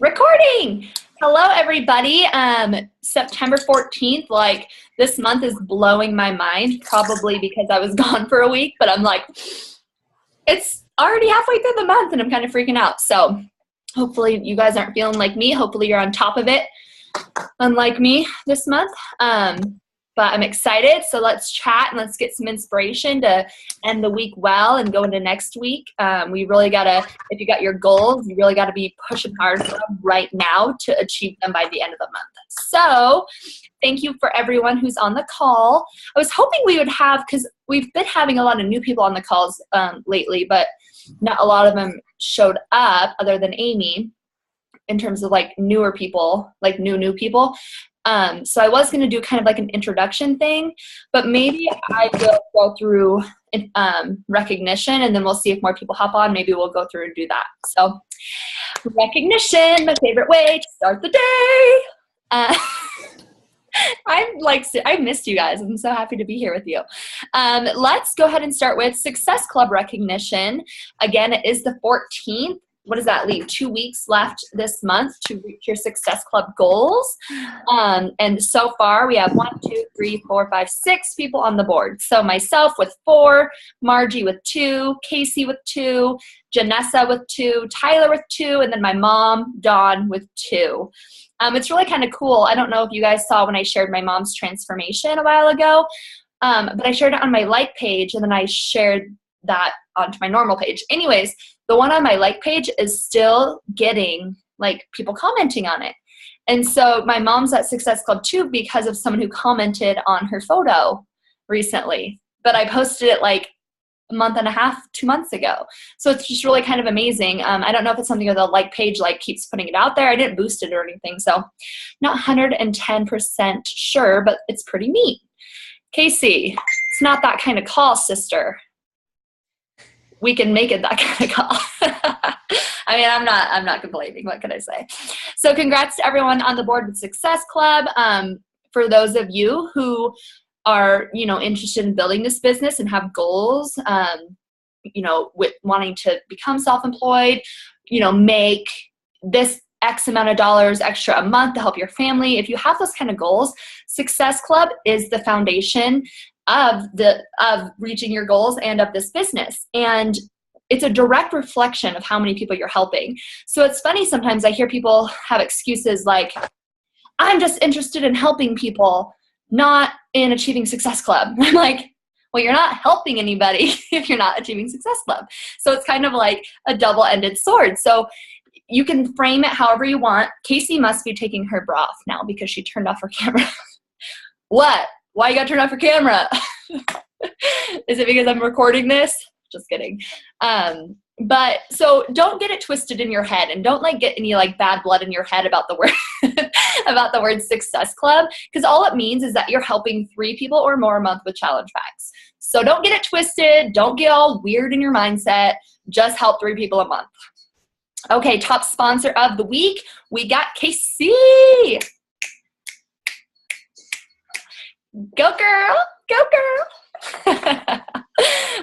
Recording! Hello, everybody. September 14th, like this month is blowing my mind, probably because I was gone for a week, but I'm like, it's already halfway through the month and I'm kind of freaking out. So hopefully you guys aren't feeling like me. Hopefully you're on top of it, unlike me this month. But I'm excited, so let's chat and let's get some inspiration to end the week well and go into next week. We really gotta, if you got your goals, you really gotta be pushing hard for them right now to achieve them by the end of the month. So thank you for everyone who's on the call. I was hoping we would have, because we've been having a lot of new people on the calls lately, but not a lot of them showed up other than Amy in terms of like newer people, like new people. So I was going to do kind of like an introduction thing, but maybe I will go through recognition and then we'll see if more people hop on. Maybe we'll go through and do that. So recognition, my favorite way to start the day. I missed you guys. I'm so happy to be here with you. Let's go ahead and start with Success Club recognition. Again, it is the 14th. What does that leave? 2 weeks left this month to reach your Success Club goals. And so far we have 6 people on the board. So myself with 4, Margie with 2, Casey with 2, Janessa with 2, Tyler with 2, and then my mom, Dawn, with 2. It's really kind of cool. I don't know if you guys saw when I shared my mom's transformation a while ago, but I shared it on my like page and then I shared that onto my normal page. Anyways, the one on my like page is still getting like people commenting on it. And so my mom's at Success Club too because of someone who commented on her photo recently. But I posted it like a month and a half, 2 months ago. So it's just really kind of amazing. I don't know if it's something that the like page like keeps putting it out there. I didn't boost it or anything. So not 110% sure, but it's pretty neat. Casey, it's not that kind of call, sister. We can make it that kind of call. I mean, I'm not complaining. What can I say? So congrats to everyone on the board with Success Club. For those of you who are, interested in building this business and have goals, with wanting to become self-employed, make this X amount of dollars extra a month to help your family. If you have those kind of goals, Success Club is the foundation of reaching your goals and of this business. And it's a direct reflection of how many people you're helping. So it's funny, sometimes I hear people have excuses like, I'm just interested in helping people, not in achieving Success Club. I'm like, well, you're not helping anybody if you're not achieving Success Club. So it's kind of like a double-ended sword. So you can frame it however you want. Casey must be taking her bra off now because she turned off her camera. What? Why you got to turn off your camera? Is it because I'm recording this? Just kidding. But so don't get it twisted in your head and don't get any bad blood in your head about the word about the word Success Club, because all it means is that you're helping 3 people or more a month with challenge packs. So don't get it twisted. Don't get all weird in your mindset. Just help 3 people a month. Okay, top sponsor of the week. We got Casey. Go girl, go girl.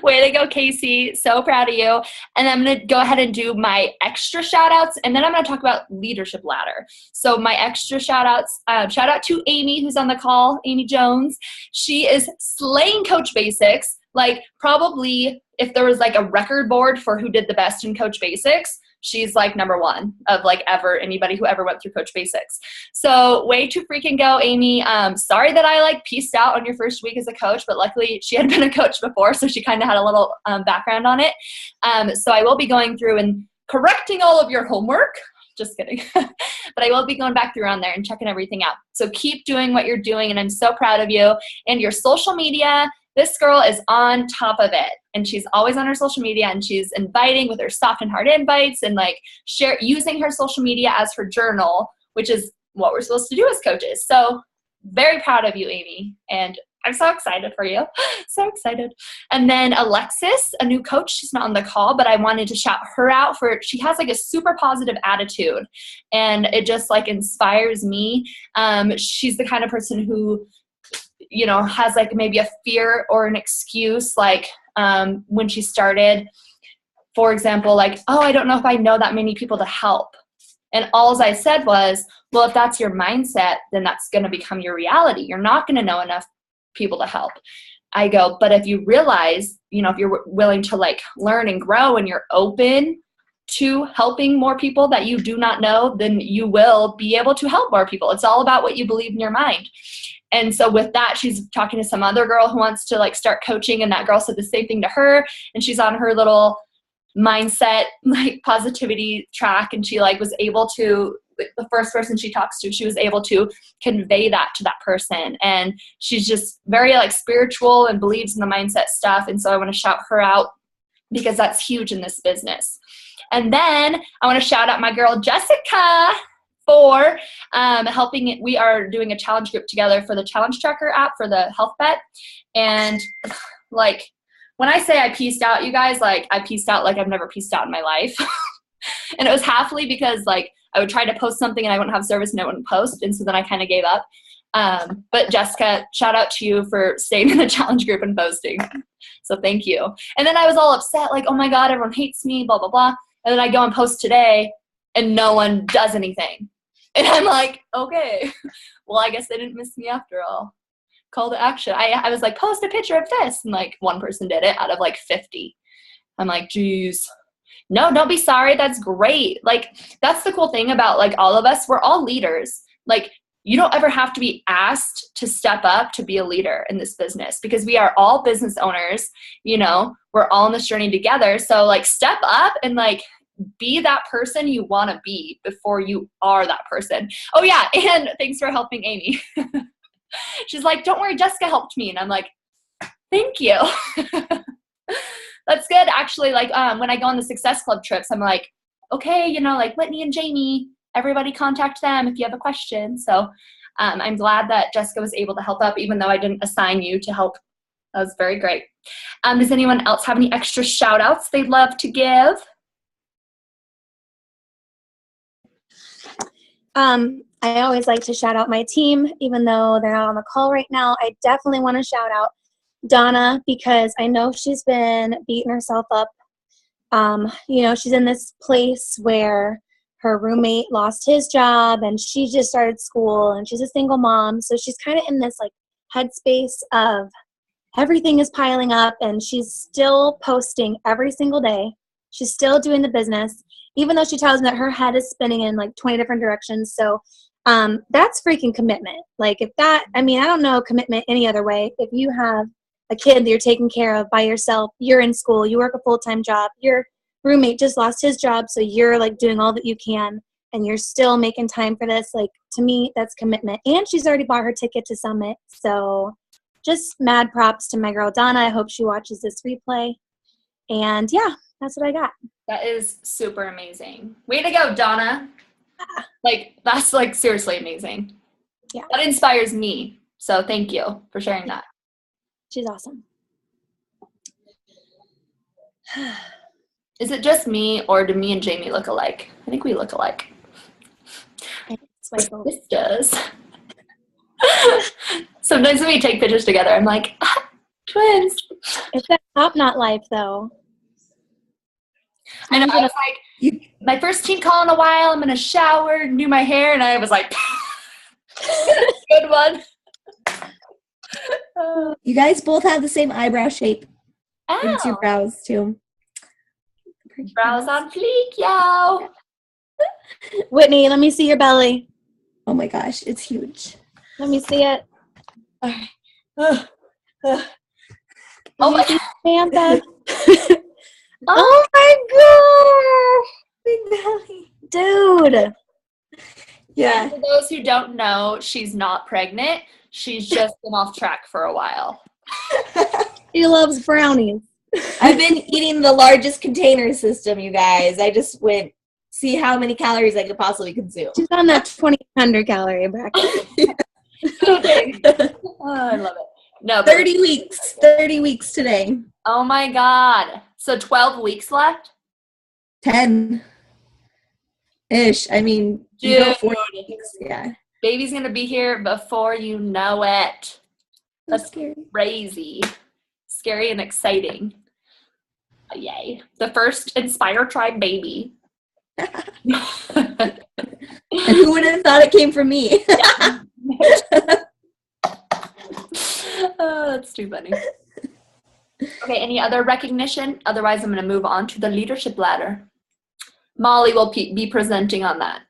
Way to go, Casey. So proud of you. And I'm going to go ahead and do my extra shout outs. And then I'm going to talk about leadership ladder. So my extra shout outs, shout out to Amy, who's on the call, Amy Jones. She is slaying Coach Basics. Probably if there was a record board for who did the best in Coach Basics, she's number 1 of ever, anybody who ever went through Coach Basics. So way to freaking go, Amy. Sorry that I pieced out on your first week as a coach, but luckily she had been a coach before, so she kind of had a little background on it. So I will be going through and correcting all of your homework. Just kidding. But I will be going back through on there and checking everything out. So keep doing what you're doing, and I'm so proud of you. And your social media, this girl is on top of it, and she's always on her social media, and she's inviting with her soft and hard invites and using her social media as her journal, which is what we're supposed to do as coaches. So very proud of you, Amy, and I'm so excited for you. So excited. And then Alexis, a new coach, she's not on the call, but I wanted to shout her out she has a super positive attitude, and it just inspires me. She's the kind of person who has maybe a fear or an excuse, when she started, for example, oh, I don't know if I know that many people to help. And all I said was, well, if that's your mindset, then that's going to become your reality. You're not going to know enough people to help. I go, but if you realize, if you're willing to like learn and grow and you're open to helping more people that you do not know, then you will be able to help more people. It's all about what you believe in your mind. And so with that, she's talking to some other girl who wants to like start coaching, and that girl said the same thing to her, and she's on her little mindset like positivity track, and she like was able to, the first person she talks to, she was able to convey that to that person. And she's just very like spiritual and believes in the mindset stuff. And so I want to shout her out because that's huge in this business. And then I want to shout out my girl Jessica for helping. We are doing a challenge group together for the challenge tracker app for the health bet. And like, when I say I pieced out, you guys, like I pieced out like I've never pieced out in my life. And it was halfly because like I would try to post something and I wouldn't have service and I wouldn't post. And so then I kind of gave up. But Jessica, shout out to you for staying in the challenge group and posting. So thank you. And then I was all upset, like, oh my God, everyone hates me, blah, blah, blah. And then I go and post today and no one does anything. And I'm like, okay, well, I guess they didn't miss me after all. Call to action. I was like, post a picture of this. And like one person did it out of like 50. I'm like, geez. No, don't be sorry. That's great. Like, that's the cool thing about like all of us. We're all leaders. Like, you don't ever have to be asked to step up to be a leader in this business because we are all business owners. We're all in this journey together. So like step up and like be that person you want to be before you are that person. Oh yeah. And thanks for helping Amy. She's like, don't worry, Jessica helped me. And I'm like, thank you. That's good. Actually, like when I go on the Success Club trips, I'm like, okay, like Whitney and Jamie, everybody contact them if you have a question. So I'm glad that Jessica was able to help up, even though I didn't assign you to help. That was very great. Does anyone else have any extra shout outs they'd love to give? I always like to shout out my team, even though they're not on the call right now. I definitely want to shout out Donna because I know she's been beating herself up. She's in this place where her roommate lost his job and she just started school and she's a single mom. So she's kind of in this like headspace of everything is piling up and she's still posting every single day. She's still doing the business, even though she tells me that her head is spinning in like 20 different directions. So that's freaking commitment. Like I don't know commitment any other way. If you have a kid that you're taking care of by yourself, you're in school, you work a full-time job, your roommate just lost his job, so you're like doing all that you can and you're still making time for this. Like, to me, that's commitment. And she's already bought her ticket to Summit. So just mad props to my girl Donna. I hope she watches this replay. And yeah, that's what I got. That is super amazing. Way to go, Donna. Like, that's like seriously amazing. Yeah. That inspires me. So thank you for sharing that. She's awesome. Is it just me or do me and Jamie look alike? I think we look alike. This does. Sometimes when we take pictures together, I'm like, twins. It's that top knot life, though. I know. I was like, my first team call in a while. I'm going to shower and do my hair. And I was like, good one. You guys both have the same eyebrow shape. Oh. It's your brows, too. Brows on fleek, yo. Whitney, let me see your belly. Oh, my gosh. It's huge. Let me see it. All right. Oh, my God. Samantha. Oh my god! Big belly. Dude. Yeah. And for those who don't know, she's not pregnant. She's just been off track for a while. She loves brownies. I've been eating the largest container system, you guys. I just went, see how many calories I could possibly consume. She's on that 2,100 calorie bracket. Oh, I love it. No, 30 weeks. 30 weeks today. Oh my God. So 12 weeks left? 10-ish. I mean, you know, 40 weeks. Yeah. Baby's going to be here before you know it. That's scary. Crazy. Scary and exciting. Yay. The first Inspire Tribe baby. Who would have thought it came from me? Yeah. Oh, that's too funny. Okay, any other recognition? Otherwise, I'm going to move on to the leadership ladder. Molly will be presenting on that.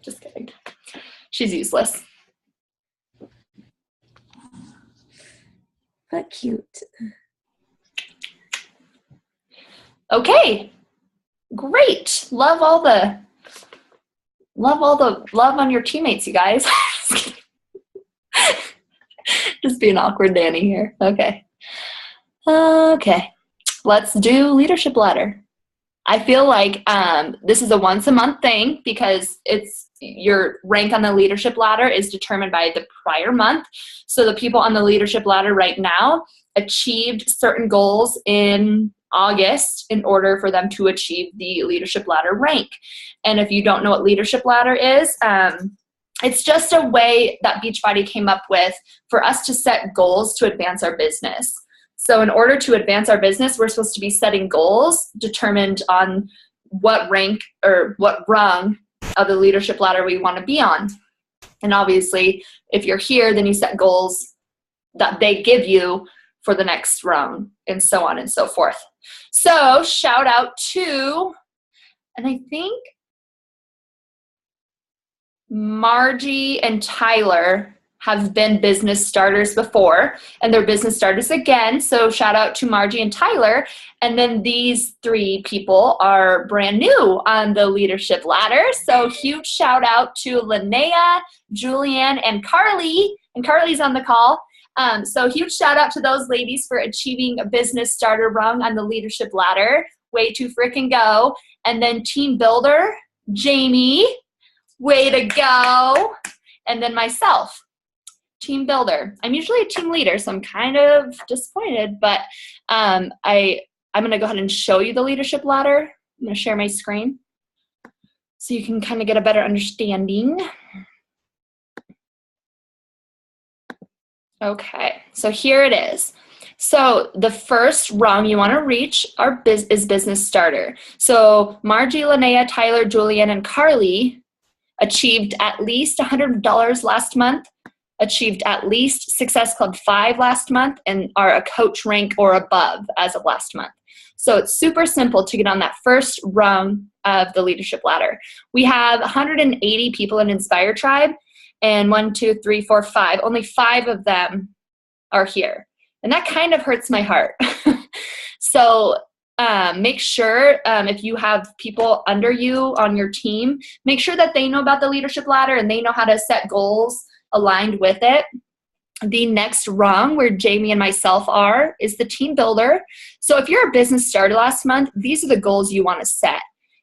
Just kidding. She's useless. But cute. Okay, great. Love all the love on your teammates, you guys. Just being awkward Danny here. Okay. Okay. Let's do leadership ladder. I feel like this is a once a month thing because it's your rank on the leadership ladder is determined by the prior month. So the people on the leadership ladder right now achieved certain goals in August in order for them to achieve the leadership ladder rank. And if you don't know what leadership ladder is, it's just a way that Beachbody came up with for us to set goals to advance our business. So in order to advance our business, we're supposed to be setting goals determined on what rank or what rung of the leadership ladder we want to be on. And obviously, if you're here, then you set goals that they give you for the next rung and so on and so forth. So shout out to, and I think Margie and Tyler have been business starters before, and they're business starters again. So shout out to Margie and Tyler. And then these three people are brand new on the leadership ladder. So huge shout out to Linnea, Julianne, and Carly. And Carly's on the call. So huge shout out to those ladies for achieving a business starter rung on the leadership ladder. Way to freaking go. And then team builder, Jamie. Way to go. And then myself, team builder. I'm usually a team leader, so I'm kind of disappointed, but I'm going to go ahead and show you the leadership ladder. I'm going to share my screen so you can kind of get a better understanding. Okay, so here it is. So the first rung you want to reach is business starter. So Margie, Linnea, Tyler, Julianne, and Carly achieved at least $100 last month, achieved at least Success Club 5 last month, and are a coach rank or above as of last month. So it's super simple to get on that first rung of the leadership ladder. We have 180 people in Inspire Tribe, and 1, 2, 3, 4, 5. Only 5 of them are here. And that kind of hurts my heart. So make sure if you have people under you on your team, make sure that they know about the leadership ladder and they know how to set goals aligned with it. The next rung where Jamie and myself are is the team builder. So if you're a business starter last month, these are the goals you want to set.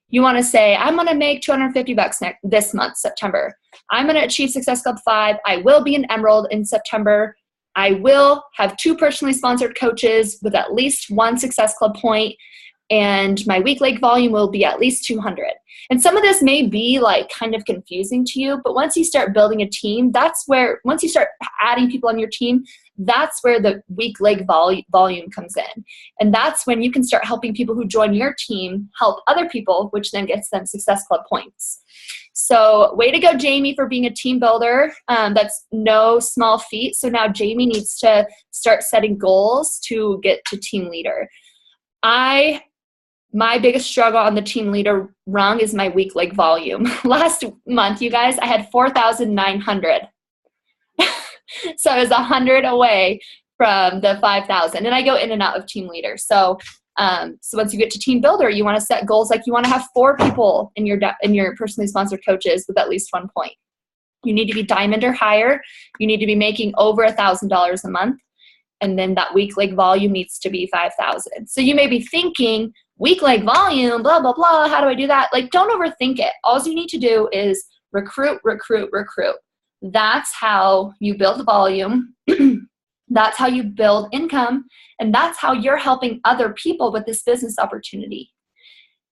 You want to say, I'm going to make $250 this month, September. I'm going to achieve Success Club 5. I will be an Emerald in September. I will have 2 personally sponsored coaches with at least 1 Success Club point, and my week leg volume will be at least 200. And some of this may be like kind of confusing to you, but once you start building a team, once you start adding people on your team, that's where the week leg volume comes in. And that's when you can start helping people who join your team help other people, which then gets them Success Club points. So way to go, Jamie, for being a team builder. That's no small feat. So now Jamie needs to start setting goals to get to team leader. My biggest struggle on the team leader rung is my week leg volume. Last month, you guys, I had 4,900. So I was 100 away from the 5,000. And I go in and out of team leader. So once you get to team builder, you want to set goals like you want to have 4 people in your personally sponsored coaches with at least 1 point. You need to be diamond or higher. You need to be making over $1,000 a month. And then that week leg volume needs to be 5,000. So you may be thinking, week leg volume, blah, blah, blah. How do I do that? Like, don't overthink it. All you need to do is recruit, recruit, recruit. That's how you build volume. That's how you build income. And that's how you're helping other people with this business opportunity.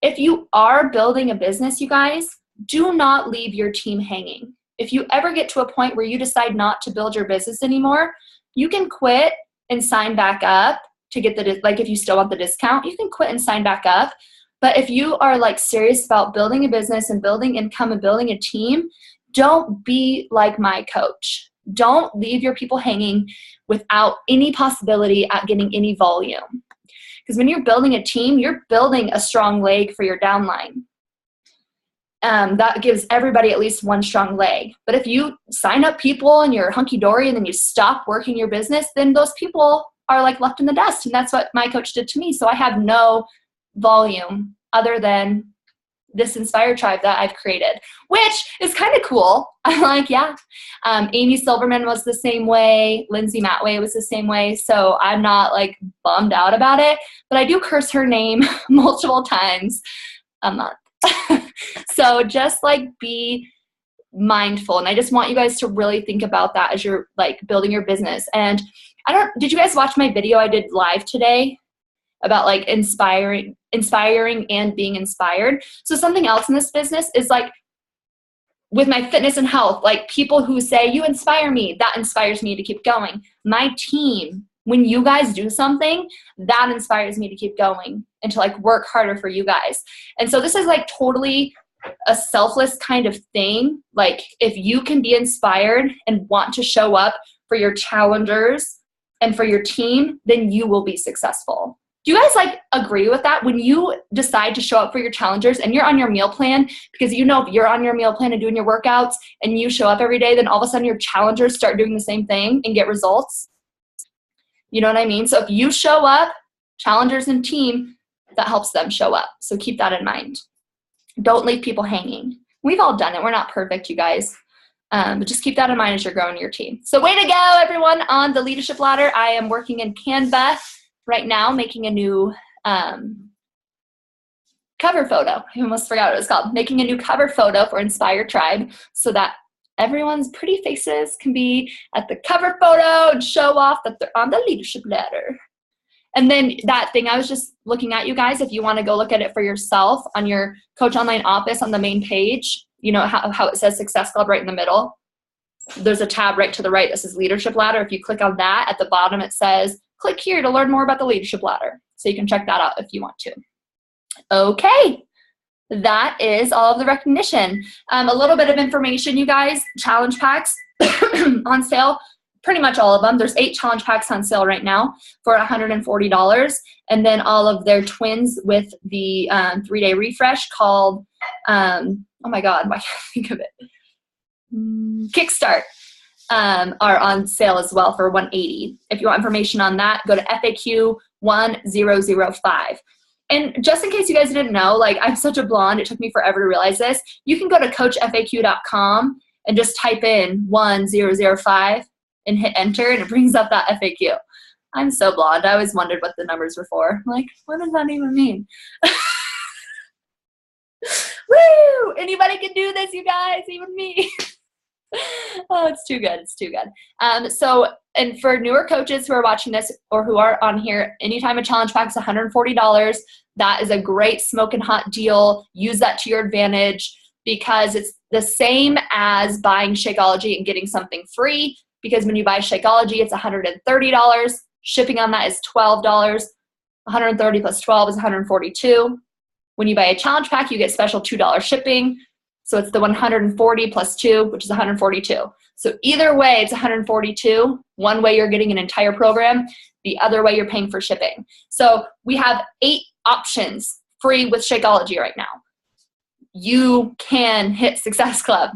If you are building a business, you guys, do not leave your team hanging. If you ever get to a point where you decide not to build your business anymore, you can quit and sign back up to get like if you still want the discount, you can quit and sign back up. But if you are like serious about building a business and building income and building a team, don't be like my coach. Don't leave your people hanging without any possibility at getting any volume. Because when you're building a team, you're building a strong leg for your downline. That gives everybody at least one strong leg. But if you sign up people and you're hunky-dory and then you stop working your business, then those people are like left in the dust. And that's what my coach did to me. So I have no volume other than this Inspire tribe that I've created, which is kind of cool. I'm like, yeah. Amy Silverman was the same way. Lindsay Matway was the same way. So I'm not like bummed out about it, but I do curse her name multiple times a month. So just like be mindful. And I just want you guys to really think about that as you're like building your business. And did you guys watch my video I did live today about like inspiring and being inspired? So something else in this business is like with my fitness and health, like people who say, you inspire me, that inspires me to keep going. My team, when you guys do something, that inspires me to keep going and to like work harder for you guys. And so this is like totally a selfless kind of thing. Like if you can be inspired and want to show up for your challengers and for your team, then you will be successful. Do you guys like agree with that? When you decide to show up for your challengers and you're on your meal plan, because you know if you're on your meal plan and doing your workouts and you show up every day, then all of a sudden your challengers start doing the same thing and get results. You know what I mean? So if you show up, challengers and team, that helps them show up. So keep that in mind. Don't leave people hanging. We've all done it. We're not perfect, you guys. But just keep that in mind as you're growing your team. So way to go, everyone, on the leadership ladder. I am working in Canva right now, making a new cover photo. I almost forgot what it was called. Making a new cover photo for Inspire Tribe so that everyone's pretty faces can be at the cover photo and show off that they're on the leadership ladder. And then that thing I was just looking at, you guys, if you want to go look at it for yourself on your Coach Online Office on the main page, you know how it says Success Club right in the middle? There's a tab right to the right that says Leadership Ladder. If you click on that, at the bottom it says, click here to learn more about the Leadership Ladder. So you can check that out if you want to. Okay. That is all of the recognition. A little bit of information, you guys. Challenge packs on sale. Pretty much all of them. There's 8 challenge packs on sale right now for $140. And then all of their twins with the 3-day refresh called, oh my God, why can't I think of it? Kickstart are on sale as well for $180. If you want information on that, go to FAQ 1005. And just in case you guys didn't know, like I'm such a blonde, it took me forever to realize this. You can go to coachfaq.com and just type in 1005 and hit enter, and it brings up that FAQ. I'm so blonde. I always wondered what the numbers were for. Like, what does that even mean? Woo! Anybody can do this, you guys, even me. Oh, it's too good. It's too good. And for newer coaches who are watching this or who are on here, anytime a challenge pack is $140, that is a great smoking hot deal. Use that to your advantage because it's the same as buying Shakeology and getting something free. Because when you buy Shakeology, it's $130. Shipping on that is $12. 130 plus 12 is $142. When you buy a challenge pack, you get special $2 shipping. So it's the 140 plus 2, which is 142. So either way, it's 142. One way you're getting an entire program. The other way you're paying for shipping. So we have 8 options free with Shakeology right now. You can hit Success Club.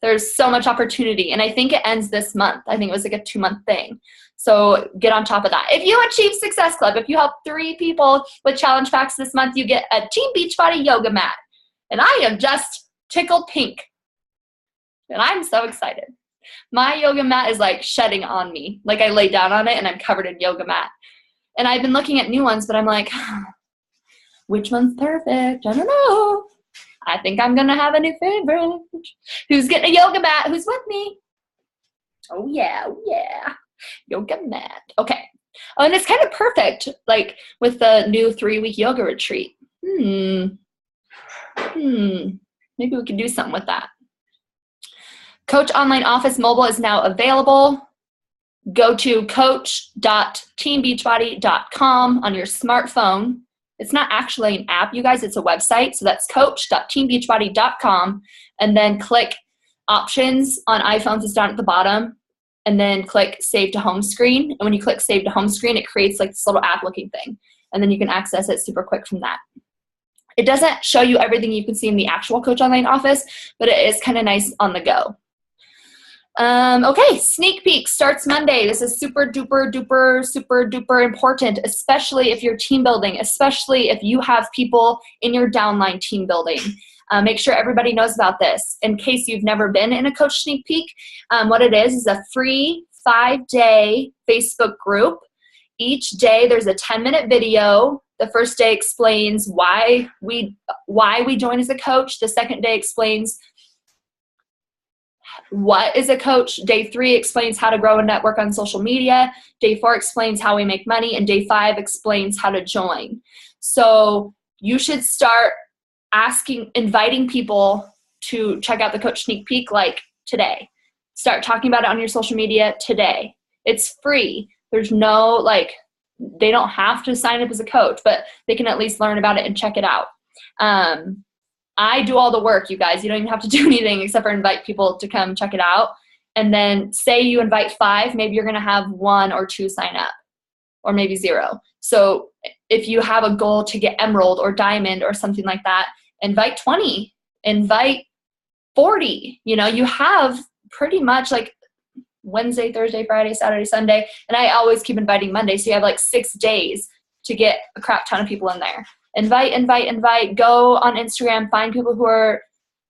There's so much opportunity. And I think it ends this month. I think it was like a 2-month thing. So get on top of that. If you achieve Success Club, if you help 3 people with challenge packs this month, you get a Team Beachbody yoga mat. And I am just tickled pink. And I'm so excited. My yoga mat is like shedding on me. Like I lay down on it and I'm covered in yoga mat. And I've been looking at new ones, but I'm like, which one's perfect? I don't know. I think I'm going to have a new favorite. Who's getting a yoga mat? Who's with me? Oh, yeah. Oh, yeah. Yoga mat. Okay. Oh, and it's kind of perfect, like with the new 3-week yoga retreat. Maybe we can do something with that. Coach Online Office Mobile is now available. Go to coach.teambeachbody.com on your smartphone. It's not actually an app, you guys. It's a website. So that's coach.teambeachbody.com. And then click options on iPhones is down at the bottom. And then click save to home screen. And when you click save to home screen, it creates like this little app looking thing. And then you can access it super quick from that. It doesn't show you everything you can see in the actual Coach Online office, but it is kind of nice on the go. Okay, sneak peek starts Monday. This is super duper important, especially if you're team building, especially if you have people in your downline team building. Make sure everybody knows about this. In case you've never been in a coach sneak peek, what it is a free 5-day Facebook group. Each day there's a 10-minute video. The first day explains why we join as a coach. The second day explains what is a coach. Day 3 explains how to grow a network on social media. Day 4 explains how we make money. And day 5 explains how to join. So you should start inviting people to check out the Coach Sneak Peek like today. Start talking about it on your social media today. It's free. There's no, they don't have to sign up as a coach, but they can at least learn about it and check it out. I do all the work, you guys. You don't even have to do anything except for invite people to come check it out. And then say you invite 5, maybe you're going to have 1 or 2 sign up, or maybe 0. So if you have a goal to get emerald or diamond or something like that, invite 20, invite 40. You have pretty much Wednesday, Thursday, Friday, Saturday, Sunday. And I always keep inviting Monday. So you have 6 days to get a crap ton of people in there. Invite. Go on Instagram, find people who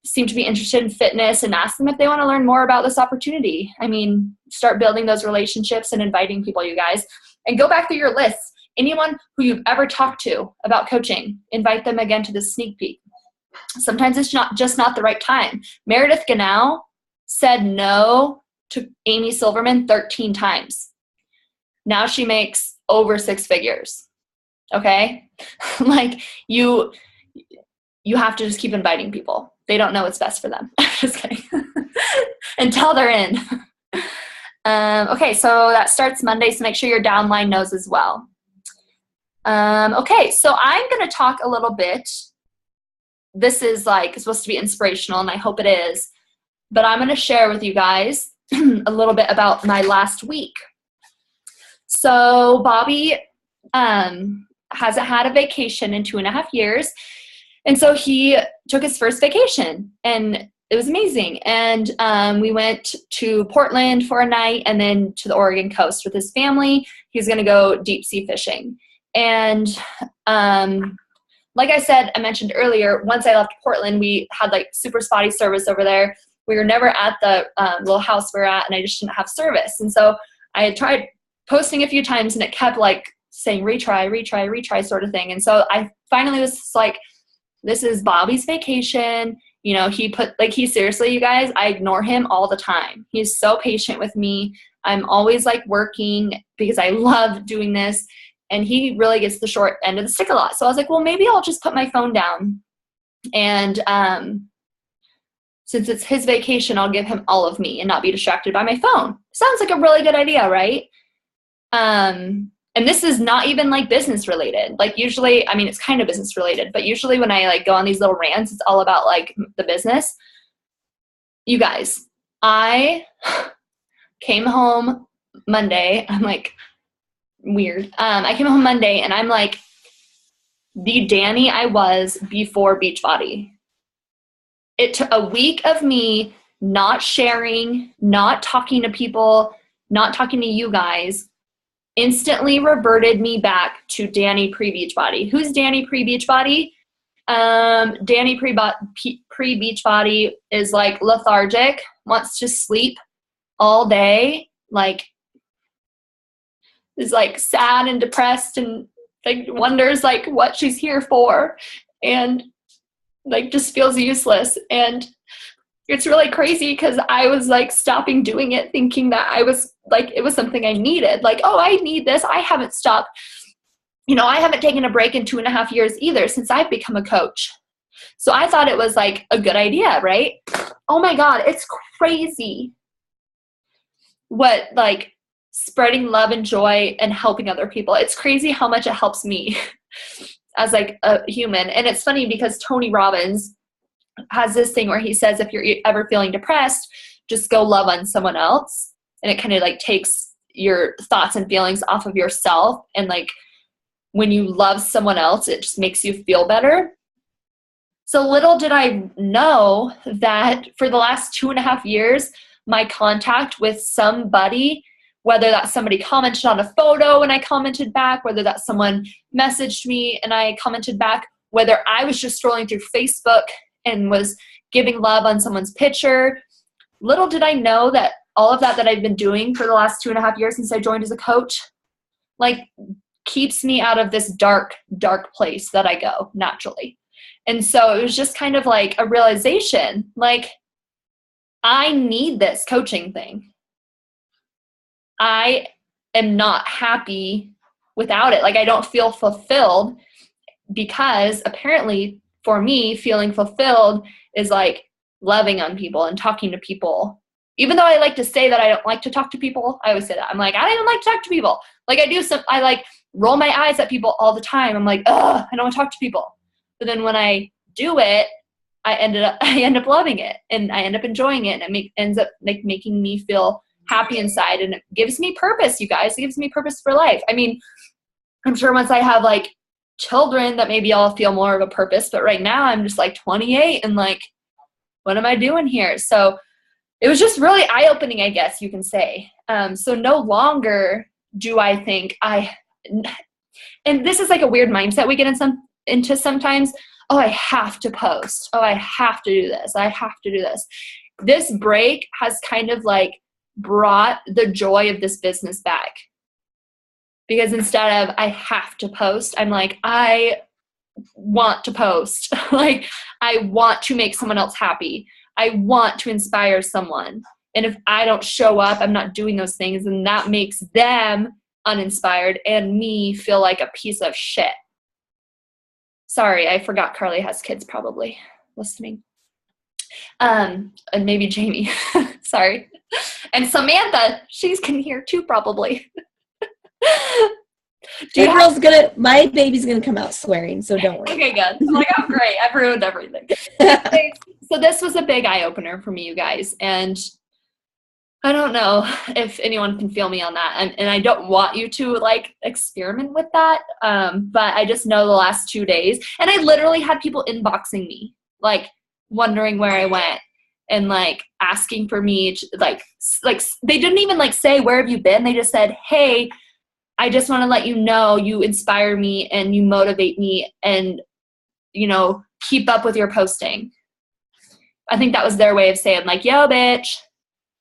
seem to be interested in fitness and ask them if they want to learn more about this opportunity. Start building those relationships and inviting people, you guys. And go back through your lists. Anyone who you've ever talked to about coaching, invite them again to the sneak peek. Sometimes it's not the right time. Meredith Ganau said no to Amy Silverman 13 times. Now she makes over 6 figures. Okay? You have to just keep inviting people. They don't know what's best for them. Just kidding. Until they're in. Okay, so that starts Monday, so make sure your downline knows as well. Okay, so I'm going to talk a little bit. This is supposed to be inspirational, and I hope it is. But I'm going to share with you guys a little bit about my last week. So Bobby hasn't had a vacation in 2.5 years. And so he took his first vacation, and it was amazing. And we went to Portland for a night and then to the Oregon coast with his family. He's going to go deep sea fishing. And like I mentioned earlier, once I left Portland, we had super spotty service over there. We were never at the little house we're at, and I just didn't have service. And so I had tried posting a few times, and it kept saying retry sort of thing. And so I finally was just this is Bobby's vacation. He seriously, you guys, I ignore him all the time. He's so patient with me. I'm always working because I love doing this. And he really gets the short end of the stick a lot. So I was well, maybe I'll just put my phone down. And since it's his vacation, I'll give him all of me and not be distracted by my phone. Sounds like a really good idea, right? And this is not even business related. Usually, it's kind of business related, but usually when I go on these little rants, it's all about the business. You guys, I came home Monday. I'm weird. I came home Monday and I'm the Danny I was before Beachbody. It took a week of me not sharing, not talking to people, not talking to you guys, instantly reverted me back to Danny pre-Beachbody. Who's Danny pre-Beachbody? Danny pre-Beachbody is lethargic, wants to sleep all day, is sad and depressed and wonders what she's here for, and just feels useless. And it's really crazy because I was stopping doing it, thinking that I was it was something I needed. Oh, I need this. I haven't stopped. I haven't taken a break in 2.5 years either since I've become a coach. So I thought it was a good idea, right? Oh my God, it's crazy what spreading love and joy and helping other people. It's crazy how much it helps me. as like a human. And it's funny because Tony Robbins has this thing where he says, if you're ever feeling depressed, just go love on someone else. And it kind of like takes your thoughts and feelings off of yourself. And like when you love someone else, it just makes you feel better. So little did I know that for the last 2.5 years, my contact with somebody, whether that somebody commented on a photo and I commented back, whether that someone messaged me and I commented back, whether I was just scrolling through Facebook and was giving love on someone's picture, little did I know that all of that I've been doing for the last 2.5 years since I joined as a coach, like keeps me out of this dark, dark place that I go naturally. And so it was just kind of like a realization, like, I need this coaching thing. I am not happy without it. Like, I don't feel fulfilled because apparently for me, feeling fulfilled is like loving on people and talking to people. Even though I like to say that I don't like to talk to people, I always say that. I'm like, I don't even like to talk to people. Like I like roll my eyes at people all the time. I'm like, ugh, I don't want to talk to people. But then when I do it, I end up loving it and I end up enjoying it, and it ends up like making me feel happy inside, and it gives me purpose, you guys. It gives me purpose for life. I mean, I'm sure once I have like children that maybe I'll feel more of a purpose, but right now I'm just like 28 and like, what am I doing here? So it was just really eye-opening, I guess you can say. So no longer do I think and this is like a weird mindset we get into sometimes. Oh, I have to post. Oh, I have to do this. I have to do this. This break has kind of like brought the joy of this business back. Because instead of I have to post, I'm like, I want to post. Like, I want to make someone else happy. I want to inspire someone. And if I don't show up, I'm not doing those things, and that makes them uninspired and me feel like a piece of shit. Sorry, I forgot Carly has kids probably listening. And maybe Jamie. Sorry. And Samantha, she can hear too probably. My baby's gonna come out swearing, so don't worry. Okay, good. I'm like, oh great, I've ruined everything. So this was a big eye-opener for me, you guys, and I don't know if anyone can feel me on that, and I don't want you to like experiment with that, but I just know the last 2 days, and I literally had people inboxing me, like wondering where I went, and like asking for me to, like they didn't even like say, where have you been? They just said, hey, I just want to let you know you inspire me and you motivate me, and you know, keep up with your posting. I think that was their way of saying like, yo bitch,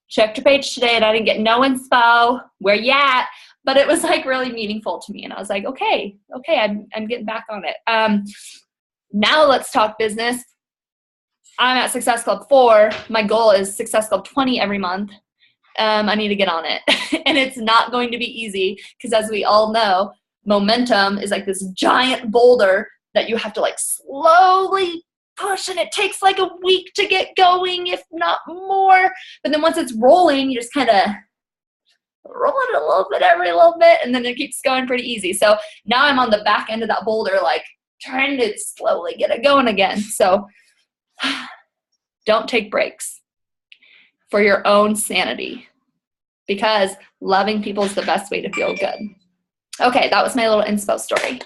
checked your page today and I didn't get no inspo, where you at? But it was like really meaningful to me, and I was like, okay, I'm getting back on it. Now let's talk business. I'm at Success Club 4. My goal is Success Club 20 every month. I need to get on it. And it's not going to be easy because, as we all know, momentum is like this giant boulder that you have to like slowly push, and it takes like a week to get going, if not more. But then once it's rolling, you just kind of roll it a little bit every little bit, and then it keeps going pretty easy. So now I'm on the back end of that boulder, like trying to slowly get it going again. So don't take breaks for your own sanity, because loving people is the best way to feel good. Okay, that was my little inspo story.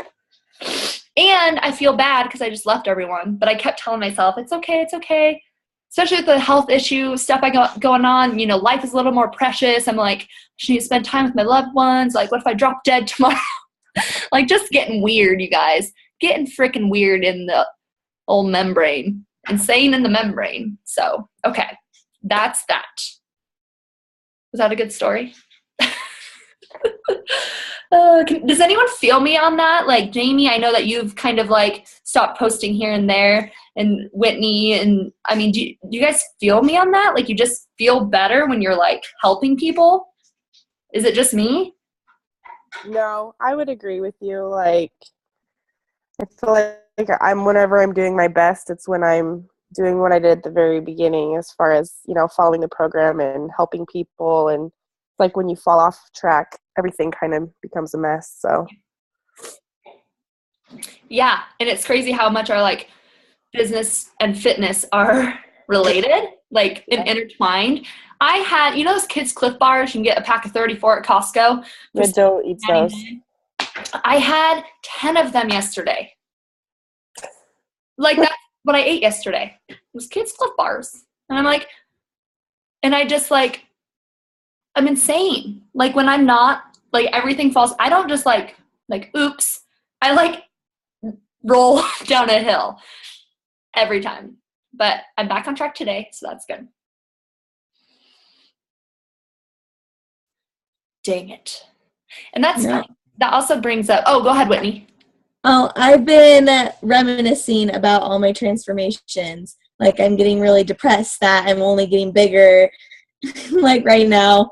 And I feel bad because I just left everyone, but I kept telling myself, it's okay, it's okay. Especially with the health issue stuff I got going on, you know, life is a little more precious. I'm like, I just need to spend time with my loved ones. Like, what if I drop dead tomorrow? Like, just getting weird, you guys. Getting freaking weird in the old membrane. Insane in the membrane. So, okay, that's that. Was that a good story? Does anyone feel me on that? Like, Jamie, I know that you've kind of like stopped posting here and there, and Whitney, and I mean, do you guys feel me on that? Like, you just feel better when you're like helping people? Is it just me? No, I would agree with you. Like, I feel like whenever I'm doing my best, it's when I'm doing what I did at the very beginning, as far as, you know, following the program and helping people. And like when you fall off track, everything kind of becomes a mess. So Yeah, and it's crazy how much our like business and fitness are related, like and intertwined. I had, those kids Cliff Bars, you can get a pack of 34 at Costco. Yeah, Joe eats those. I had 10 of them yesterday. Like, that's what I ate yesterday. It was kids Cliff Bars. And I'm like, and I just like, I'm insane. Like when I'm not, like everything falls, I don't just like oops. I like roll down a hill every time. But I'm back on track today, so that's good. Dang it. And that's fine. That also brings up, oh, go ahead, Whitney. Oh, I've been reminiscing about all my transformations. Like I'm getting really depressed that I'm only getting bigger, like right now.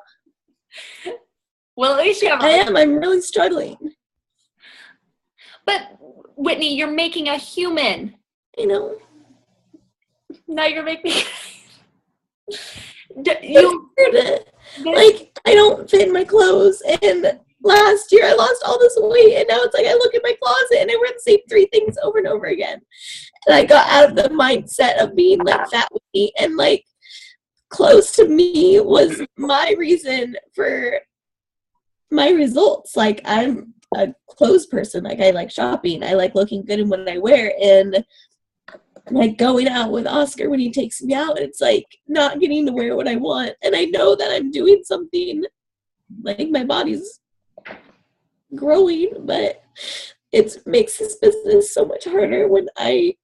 Well, at least you have I'm really struggling. But, Whitney, you're making a human. I know. Now you're making like I don't fit in my clothes, and last year I lost all this weight, and now it's like I look at my closet and I wear the same 3 things over and over again. And I got out of the mindset of being like fat with me, and like clothes to me was my reason for my results. Like I'm a clothes person. Like I like shopping. I like looking good in what I wear, and like going out with Oscar when he takes me out, it's like not getting to wear what I want. And I know that I'm doing something, like my body's growing, but it makes this business so much harder when I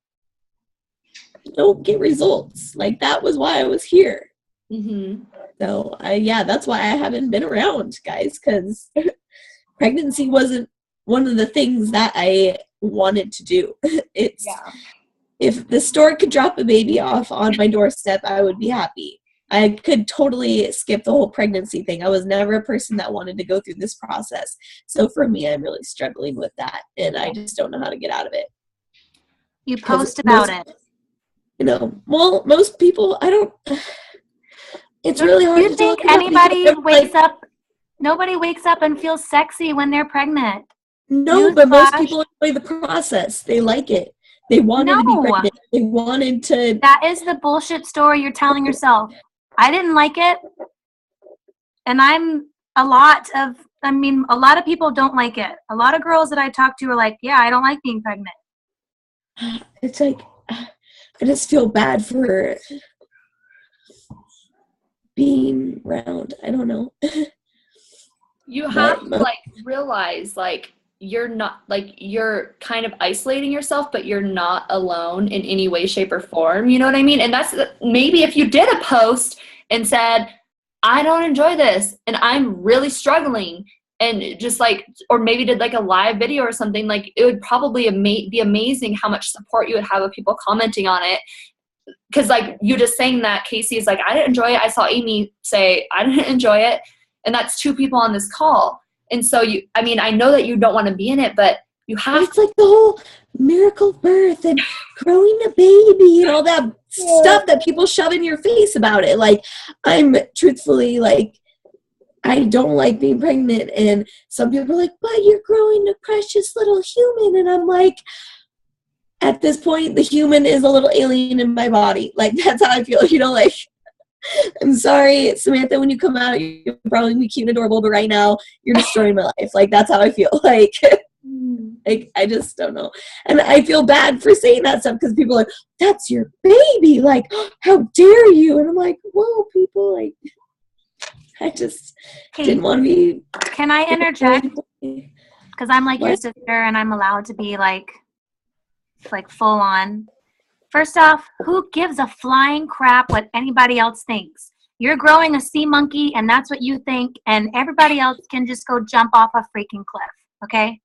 don't get results. Like that was why I was here. Mm-hmm. So that's why I haven't been around, guys, because pregnancy wasn't one of the things that I wanted to do. If the store could drop a baby off on my doorstep, I would be happy. I could totally skip the whole pregnancy thing. I was never a person that wanted to go through this process. So for me, I'm really struggling with that, and I just don't know how to get out of it. You post about it. Well, most people, I don't. It's really hard to talk about. Do you think anybody wakes up? Nobody wakes up and feels sexy when they're pregnant. No, but most people enjoy the process. They like it. They wanted to be pregnant. They wanted to. That is the bullshit story you're telling yourself. I didn't like it. And a lot of people don't like it. A lot of girls that I talk to are like, yeah, I don't like being pregnant. It's like, I just feel bad for being round. I don't know. You have to realize you're not you're kind of isolating yourself, but you're not alone in any way, shape, or form. You know what I mean? And that's maybe if you did a post and said, I don't enjoy this and I'm really struggling, and just or maybe did a live video or something, it would probably be amazing how much support you would have of people commenting on it. Because you just saying that, Casey is I didn't enjoy it. I saw Amy say, I didn't enjoy it. And that's 2 people on this call. And so I know that you don't want to be in it, but you have It's like the whole miracle birth and growing a baby and all that stuff that people shove in your face about it. I'm truthfully, I don't like being pregnant. And some people are like, but you're growing a precious little human. And I'm like, at this point, the human is a little alien in my body. That's how I feel, I'm sorry, Samantha, when you come out, you'll probably be cute and adorable, but right now, you're destroying my life. That's how I feel. I just don't know. And I feel bad for saying that stuff because people are like, that's your baby. How dare you? And I'm like, whoa, people, I just didn't want to be. Can I interject? Because I'm your sister and I'm allowed to be full on. First off, who gives a flying crap what anybody else thinks? You're growing a sea monkey and that's what you think, and everybody else can just go jump off a freaking cliff, okay?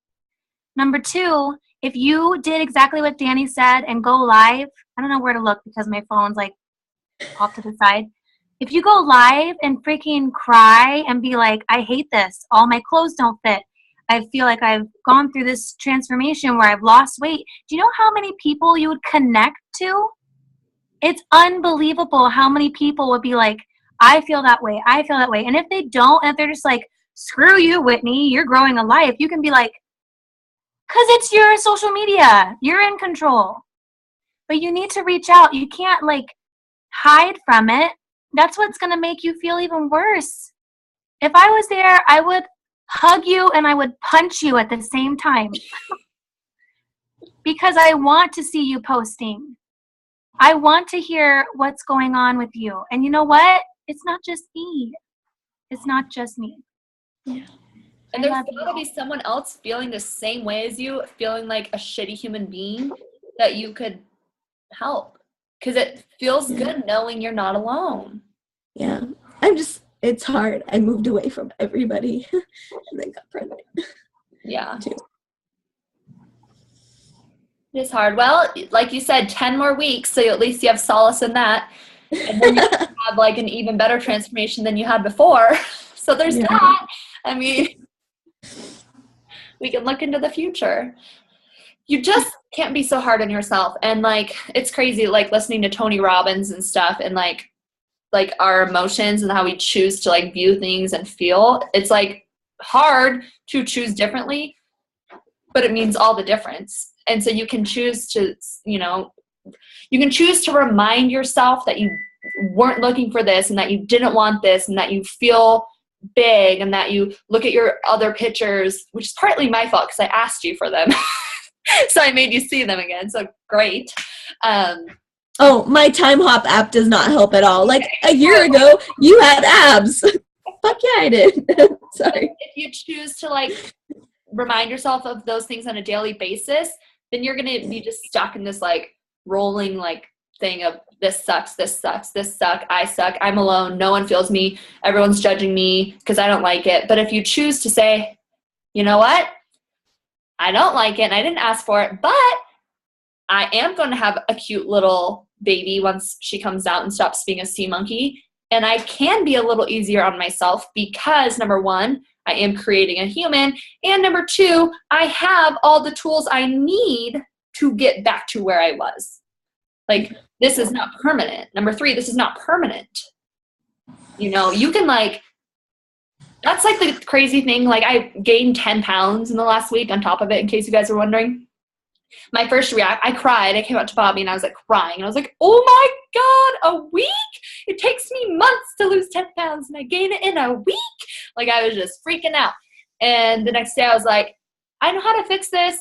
Number 2, if you did exactly what Danny said and go live, I don't know where to look because my phone's off to the side. If you go live and freaking cry and be like, I hate this, all my clothes don't fit, I feel like I've gone through this transformation where I've lost weight. Do you know how many people you would connect to? It's unbelievable how many people would be like, I feel that way. I feel that way. And if they don't, and if they're just screw you, Whitney, you're growing a life, you can be like, Because it's your social media. You're in control. But you need to reach out. You can't, like, hide from it. That's what's going to make you feel even worse. If I was there, I would hug you and I would punch you at the same time. Because I want to see you posting. I want to hear what's going on with you. And you know what? It's not just me. It's not just me. Yeah. And there's got to be someone else feeling the same way as you, feeling like a shitty human being that you could help. Because it feels good knowing you're not alone. Yeah. It's hard. I moved away from everybody and then got pregnant. Yeah. Too. It's hard. Well, like you said, 10 more weeks, so at least you have solace in that. And then you have like an even better transformation than you had before. So there's that. I mean, we can look into the future. You just can't be so hard on yourself. And like, it's crazy, like listening to Tony Robbins and stuff and like our emotions and how we choose to like view things and feel. It's like hard to choose differently, but it means all the difference. And so you can choose to, you can choose to remind yourself that you weren't looking for this and that you didn't want this and that you feel big and that you look at your other pictures, which is partly my fault because I asked you for them. So I made you see them again. So great. Oh, my Time Hop app does not help at all. Like a year ago, you had abs. Fuck yeah, I did. Sorry. If you choose to like remind yourself of those things on a daily basis, then you're going to be just stuck in this like rolling like thing of this sucks, I suck, I'm alone, no one feels me, everyone's judging me because I don't like it. But if you choose to say, you know what, I don't like it and I didn't ask for it, but I am going to have a cute little baby once she comes out and stops being a sea monkey. And I can be a little easier on myself because, number one, I am creating a human. And number two, I have all the tools I need to get back to where I was. Like, this is not permanent. Number three, this is not permanent. You can like, that's like the crazy thing. Like, I gained 10 pounds in the last week on top of it, in case you guys are wondering. My first react, I cried. I came up to Bobby and I was like crying. And I was like, oh my God, a week? It takes me months to lose 10 pounds and I gain it in a week? Like, I was just freaking out. And the next day I was like, I know how to fix this.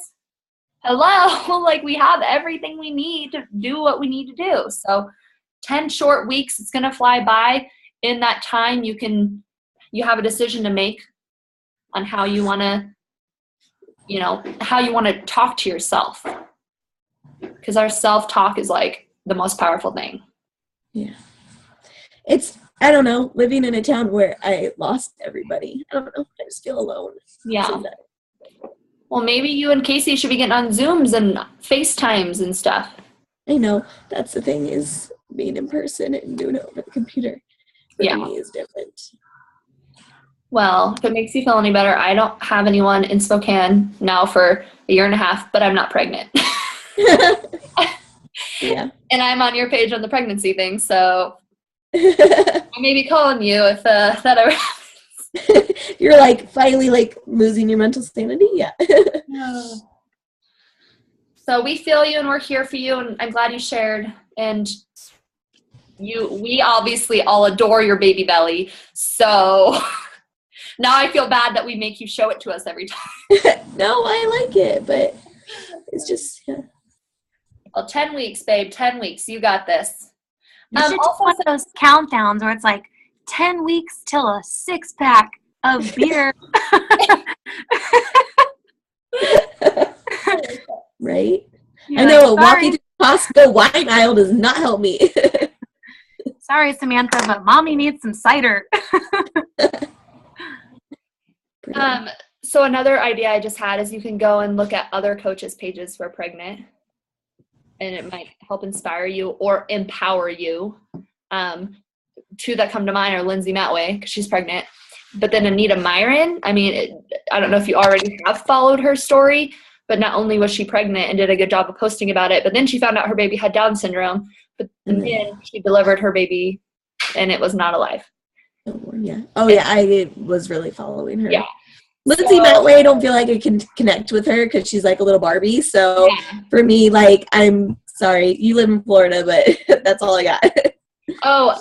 Hello? Like, we have everything we need to do what we need to do. So 10 short weeks, it's going to fly by. In that time, you have a decision to make on how you want to, how you want to talk to yourself. Because our self-talk is like the most powerful thing. Yeah. It's, I don't know, living in a town where I lost everybody. I don't know. I just feel alone. Yeah. Well, maybe you and Casey should be getting on Zooms and FaceTimes and stuff. I know. That's the thing, is being in person and doing it over the computer for me is different. Well, if it makes you feel any better, I don't have anyone in Spokane now for a year and a half, but I'm not pregnant. Yeah. And I'm on your page on the pregnancy thing, so I may be calling you if that ever happens. You're like finally like losing your mental sanity. Yeah. So we feel you and we're here for you, and I'm glad you shared. And we obviously all adore your baby belly. So now I feel bad that we make you show it to us every time. No, I like it, but it's just, yeah. Well, 10 weeks, babe, 10 weeks. You got this. You should do one of those countdowns where it's like 10 weeks till a 6-pack of beer. Right? You're I know, like, walking through the Costco wine aisle does not help me. Sorry, Samantha, but mommy needs some cider. So another idea I just had is you can go and look at other coaches' pages who are pregnant, and it might help inspire you or empower you. Two that come to mind are Lindsay Matway, because she's pregnant, but then Anita Myron. I mean, I don't know if you already have followed her story, but not only was she pregnant and did a good job of posting about it, but then she found out her baby had Down syndrome, but then she delivered her baby and it was not alive. Oh yeah, I was really following her. Yeah. Lindsay that way, I don't feel like I can connect with her because she's like a little Barbie. So for me, like, I'm sorry, you live in Florida, but that's all I got. Oh,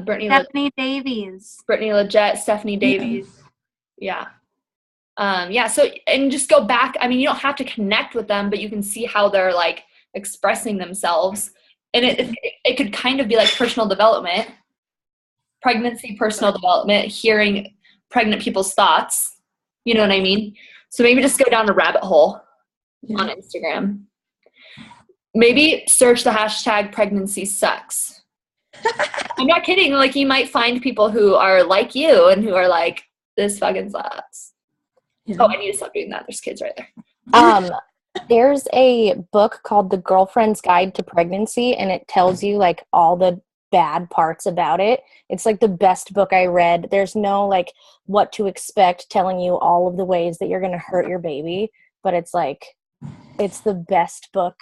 Stephanie Davies. Brittany Legette, Stephanie Davies. Yeah. So, and just go back. I mean, you don't have to connect with them, but you can see how they're like expressing themselves. And it could kind of be like personal development, pregnancy, personal development, hearing pregnant people's thoughts. You know what I mean? So maybe just go down a rabbit hole on Instagram. Maybe search the hashtag pregnancy sucks. I'm not kidding. Like, you might find people who are like you and who are like, this fucking sucks. Yeah. Oh, I need to stop doing that. There's kids right there. There's a book called The Girlfriend's Guide to Pregnancy, and it tells you like all the bad parts about it. It's like the best book I read. There's no like what to expect telling you all of the ways that you're going to hurt your baby, but it's like, it's the best book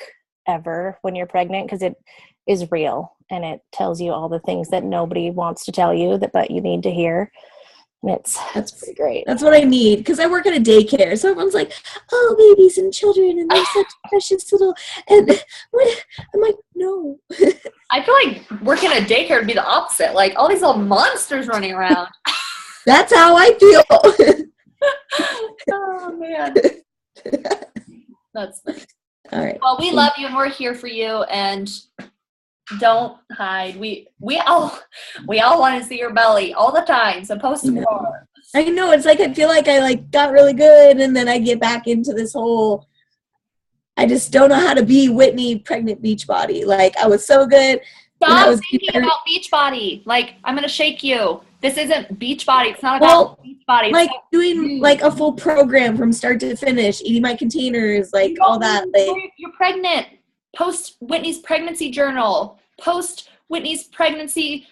ever when you're pregnant because it is real and it tells you all the things that nobody wants to tell you but you need to hear. And that's pretty great. That's what I need because I work at a daycare. So everyone's like, oh, babies and children and they're such precious little, and I'm like, no. I feel like working at a daycare would be the opposite. Like all these little monsters running around. That's how I feel. Oh man. That's funny. All right. Well, we love you and we're here for you, and don't hide. We all want to see your belly all the time. So post more. I know. It's like I feel like I like got really good, and then I get back into this whole. I just don't know how to be Whitney pregnant beach body. Like I was so good. Stop thinking about beach body. Like I'm gonna shake you. This isn't beach body. It's not about beach body. It's like doing like a full program from start to finish, eating my containers, like all that. Like you're pregnant. Post Whitney's pregnancy journal. Post Whitney's pregnancy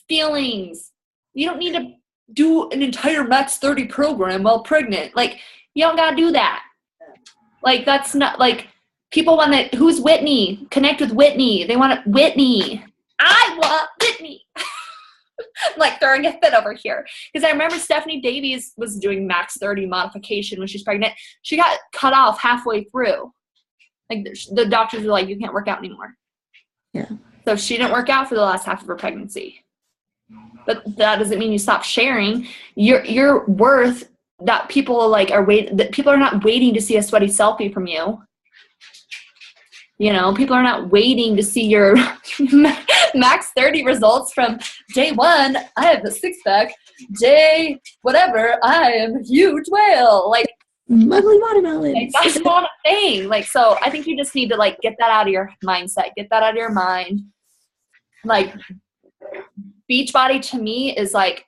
feelings. You don't need to do an entire Max 30 program while pregnant. Like you don't gotta do that. Like that's not like people want to. Who's Whitney? Connect with Whitney. They want Whitney. I want Whitney. I'm like throwing a fit over here because I remember Stephanie Davies was doing Max 30 modification when she's pregnant. She got cut off halfway through. Like the doctors were like, you can't work out anymore. Yeah. So she didn't work out for the last half of her pregnancy. But that doesn't mean you stop sharing. Your worth that people like that people are not waiting to see a sweaty selfie from you. You know, people are not waiting to see your Max 30 results from day 1. I have a 6-pack. Day whatever, I am a huge whale. Like lovely watermelons. Like, that's not a thing. Like, so I think you just need to like get that out of your mindset. Get that out of your mind. Like Beachbody to me is like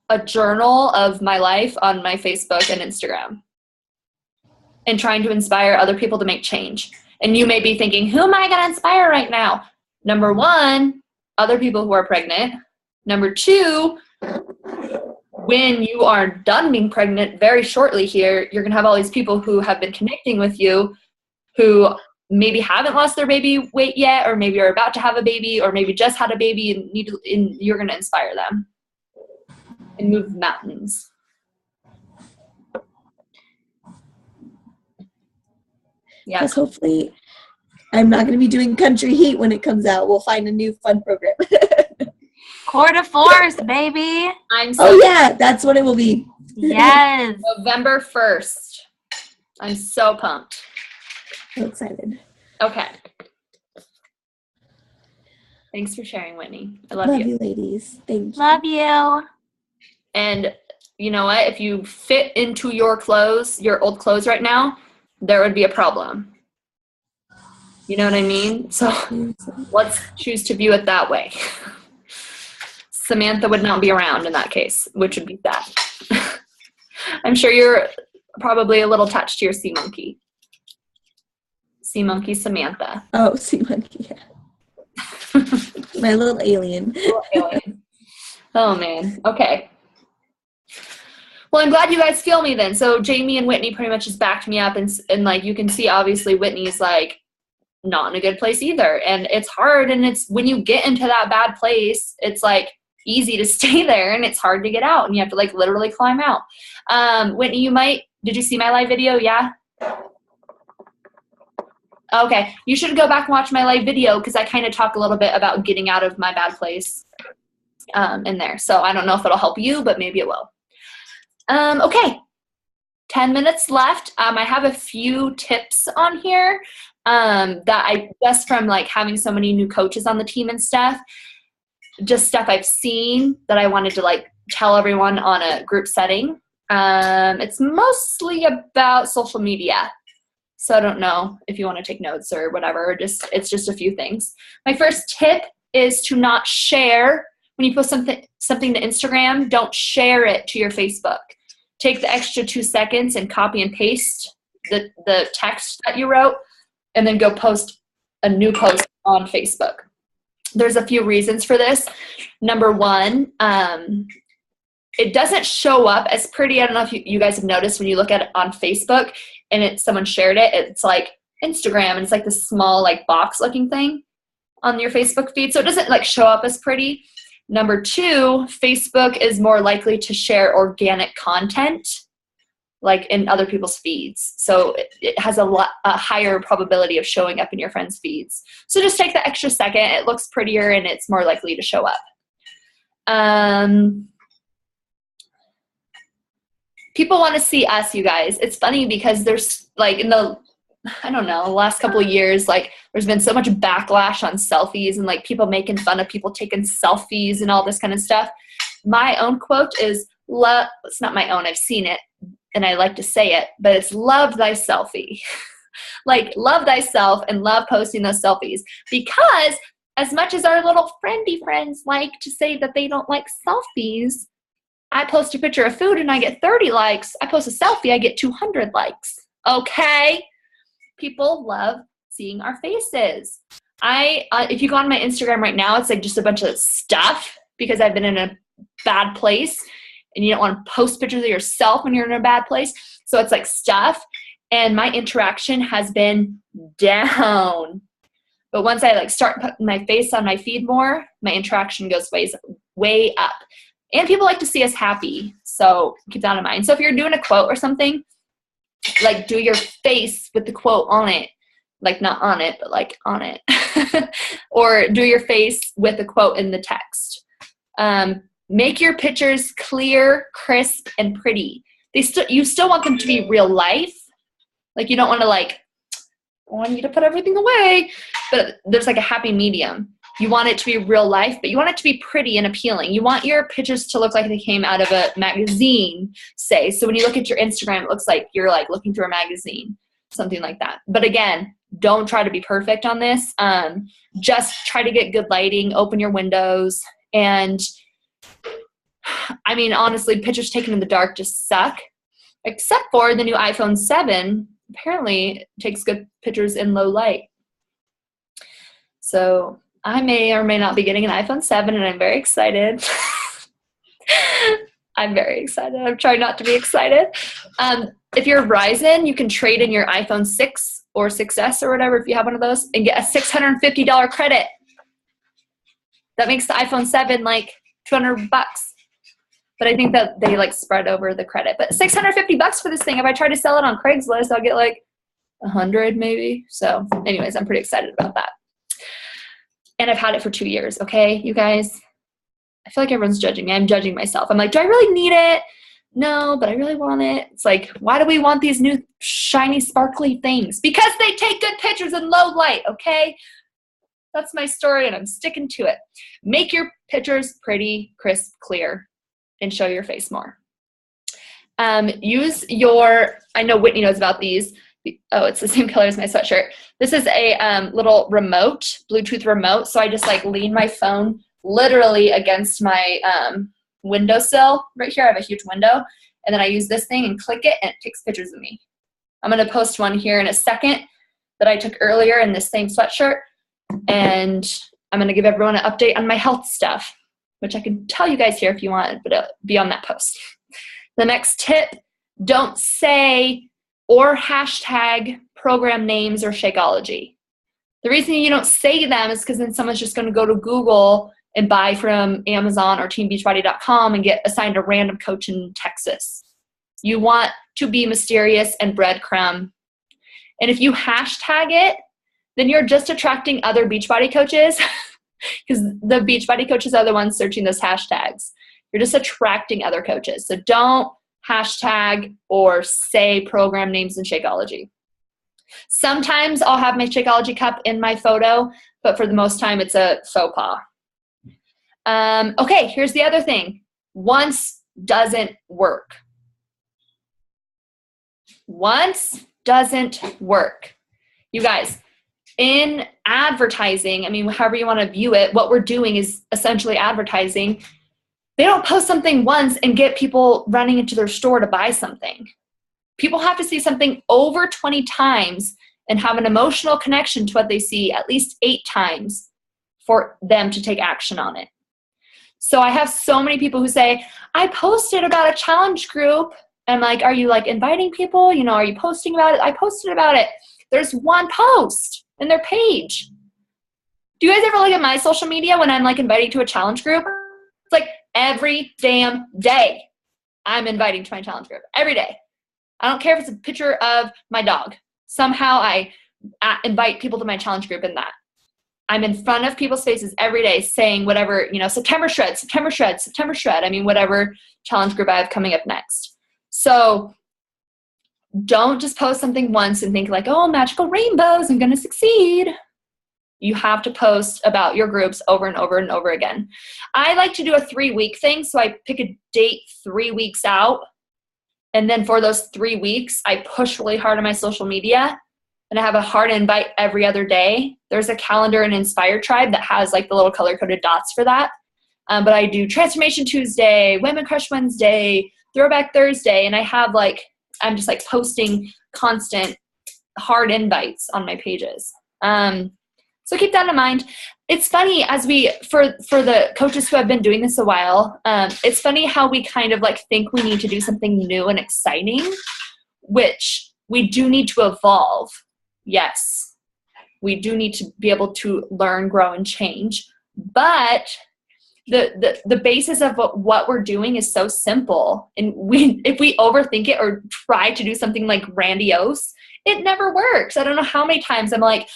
a journal of my life on my Facebook and Instagram, and trying to inspire other people to make change. And you may be thinking, who am I going to inspire right now? Number 1, other people who are pregnant. Number 2, when you are done being pregnant very shortly here, you're going to have all these people who have been connecting with you who maybe haven't lost their baby weight yet, or maybe are about to have a baby, or maybe just had a baby and you're going to inspire them and move mountains. Yeah. Because hopefully I'm not going to be doing country heat when it comes out. We'll find a new fun program. Coeur de Force, baby. Yeah, that's what it will be. Yes. November 1st. I'm so pumped. So excited. Okay. Thanks for sharing, Whitney. I love you. Love you, ladies. Thank you. Love you. And you know what? If you fit into your clothes, your old clothes right now, there would be a problem. You know what I mean? So let's choose to view it that way. Samantha would not be around in that case, which would be sad. I'm sure you're probably a little attached to your sea monkey. Sea monkey Samantha. Oh, sea monkey, yeah. My little alien. Oh, man. Okay. Well, I'm glad you guys feel me then. So Jamie and Whitney pretty much just backed me up, and like you can see, obviously Whitney's like not in a good place either, and it's hard. And it's when you get into that bad place, it's like easy to stay there and it's hard to get out and you have to like literally climb out. Whitney, did you see my live video? Yeah. Okay. You should go back and watch my live video because I kind of talk a little bit about getting out of my bad place in there. So I don't know if it'll help you, but maybe it will. Okay. 10 minutes left. I have a few tips on here that I just from like having so many new coaches on the team and stuff, just stuff I've seen that I wanted to like tell everyone on a group setting. It's mostly about social media. So I don't know if you want to take notes or whatever, it's just a few things. My first tip is to not share. When you post something to Instagram, don't share it to your Facebook. Take the extra 2 seconds and copy and paste the text that you wrote and then go post a new post on Facebook. There's a few reasons for this. Number one, it doesn't show up as pretty. I don't know if you guys have noticed when you look at it on Facebook and someone shared it, it's like Instagram and it's like this small like box looking thing on your Facebook feed. So it doesn't like show up as pretty. Number two, Facebook is more likely to share organic content like in other people's feeds. So it has a higher probability of showing up in your friends' feeds. So just take the extra second. It looks prettier and it's more likely to show up. People want to see us, you guys. It's funny because there's like in the last couple of years, like there's been so much backlash on selfies and like people making fun of people taking selfies and all this kind of stuff. My own quote is, it's not my own, I've seen it and I like to say it, but it's love thy selfie. Like love thyself and love posting those selfies, because as much as our little friendy friends like to say that they don't like selfies, I post a picture of food and I get 30 likes. I post a selfie, I get 200 likes. Okay? People love seeing our faces. If you go on my Instagram right now, it's like just a bunch of stuff because I've been in a bad place and you don't want to post pictures of yourself when you're in a bad place. So it's like stuff, and my interaction has been down. But once I like start putting my face on my feed more, my interaction goes way up. And people like to see us happy. So keep that in mind. So if you're doing a quote or something, like do your face with the quote on it. Like not on it, but like on it. Or do your face with the quote in the text. Make your pictures clear, crisp, and pretty. You still want them to be real life. Like you don't want to like, I want you to put everything away. But there's like a happy medium. You want it to be real life, but you want it to be pretty and appealing. You want your pictures to look like they came out of a magazine, say. So when you look at your Instagram, it looks like you're like looking through a magazine, something like that. But again, don't try to be perfect on this. Just try to get good lighting, open your windows. And I mean, honestly, pictures taken in the dark just suck, except for the new iPhone 7. Apparently it takes good pictures in low light. So I may or may not be getting an iPhone 7, and I'm very excited. I'm very excited. I'm trying not to be excited. If you're Verizon, you can trade in your iPhone 6 or 6S or whatever, if you have one of those, and get a $650 credit. That makes the iPhone 7 like $200. But I think that they like spread over the credit. But $650 for this thing. If I try to sell it on Craigslist, I'll get like 100 maybe. So anyways, I'm pretty excited about that. And I've had it for 2 years, okay, you guys? I feel like everyone's judging me. I'm judging myself. I'm like, do I really need it? No, but I really want it. It's like, why do we want these new shiny, sparkly things? Because they take good pictures in low light, okay? That's my story, and I'm sticking to it. Make your pictures pretty, crisp, clear, and show your face more. Use your, I know Whitney knows about these. Oh, it's the same color as my sweatshirt. This is a little remote, Bluetooth remote. So I just like lean my phone literally against my windowsill. Right here I have a huge window. And then I use this thing and click it and it takes pictures of me. I'm going to post one here in a second that I took earlier in this same sweatshirt. And I'm going to give everyone an update on my health stuff, which I can tell you guys here if you want, but it'll be on that post. The next tip, don't say or hashtag program names or Shakeology. The reason you don't say them is because then someone's just going to go to Google and buy from Amazon or teambeachbody.com and get assigned a random coach in Texas. You want to be mysterious and breadcrumb. And if you hashtag it, then you're just attracting other Beachbody coaches because the Beachbody coaches are the ones searching those hashtags. You're just attracting other coaches. So don't hashtag or say program names in Shakeology. Sometimes I'll have my Shakeology cup in my photo, but for the most time it's a faux pas. Okay, here's the other thing. Once doesn't work. Once doesn't work. You guys, in advertising, I mean, however you want to view it, what we're doing is essentially advertising. They don't post something once and get people running into their store to buy something. People have to see something over 20 times and have an emotional connection to what they see at least 8 times for them to take action on it. So I have so many people who say, I posted about a challenge group. I'm like, are you like inviting people? You know, are you posting about it? I posted about it. There's one post in their page. Do you guys ever look at my social media when I'm like inviting to a challenge group? It's like every damn day I'm inviting to my challenge group. Every day. I don't care if it's a picture of my dog. Somehow I invite people to my challenge group in that. I'm in front of people's faces every day saying whatever, you know, September shred, September shred, September shred. I mean, whatever challenge group I have coming up next. So don't just post something once and think like, oh, magical rainbows, I'm going to succeed. You have to post about your groups over and over and over again. I like to do a 3-week thing. So I pick a date 3 weeks out. And then for those 3 weeks, I push really hard on my social media. And I have a hard invite every other day. There's a calendar in Inspire Tribe that has like the little color-coded dots for that. But I do Transformation Tuesday, Women Crush Wednesday, Throwback Thursday, and I have like, I'm just like posting constant hard invites on my pages. So keep that in mind. It's funny as for the coaches who have been doing this a while, it's funny how we kind of like think we need to do something new and exciting, which we do need to evolve. Yes, we do need to be able to learn, grow, and change. But the basis of what we're doing is so simple. And if we overthink it or try to do something like grandiose, it never works. I don't know how many times I'm like,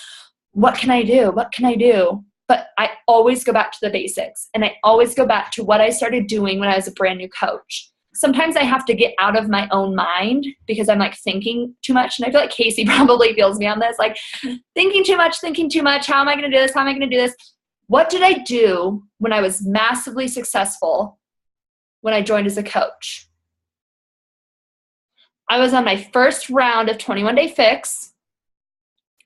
what can I do? What can I do? But I always go back to the basics. And I always go back to what I started doing when I was a brand new coach. Sometimes I have to get out of my own mind because I'm like thinking too much. And I feel like Casey probably feels me on this, like thinking too much. How am I going to do this? How am I going to do this? What did I do when I was massively successful when I joined as a coach? I was on my first round of 21 Day Fix,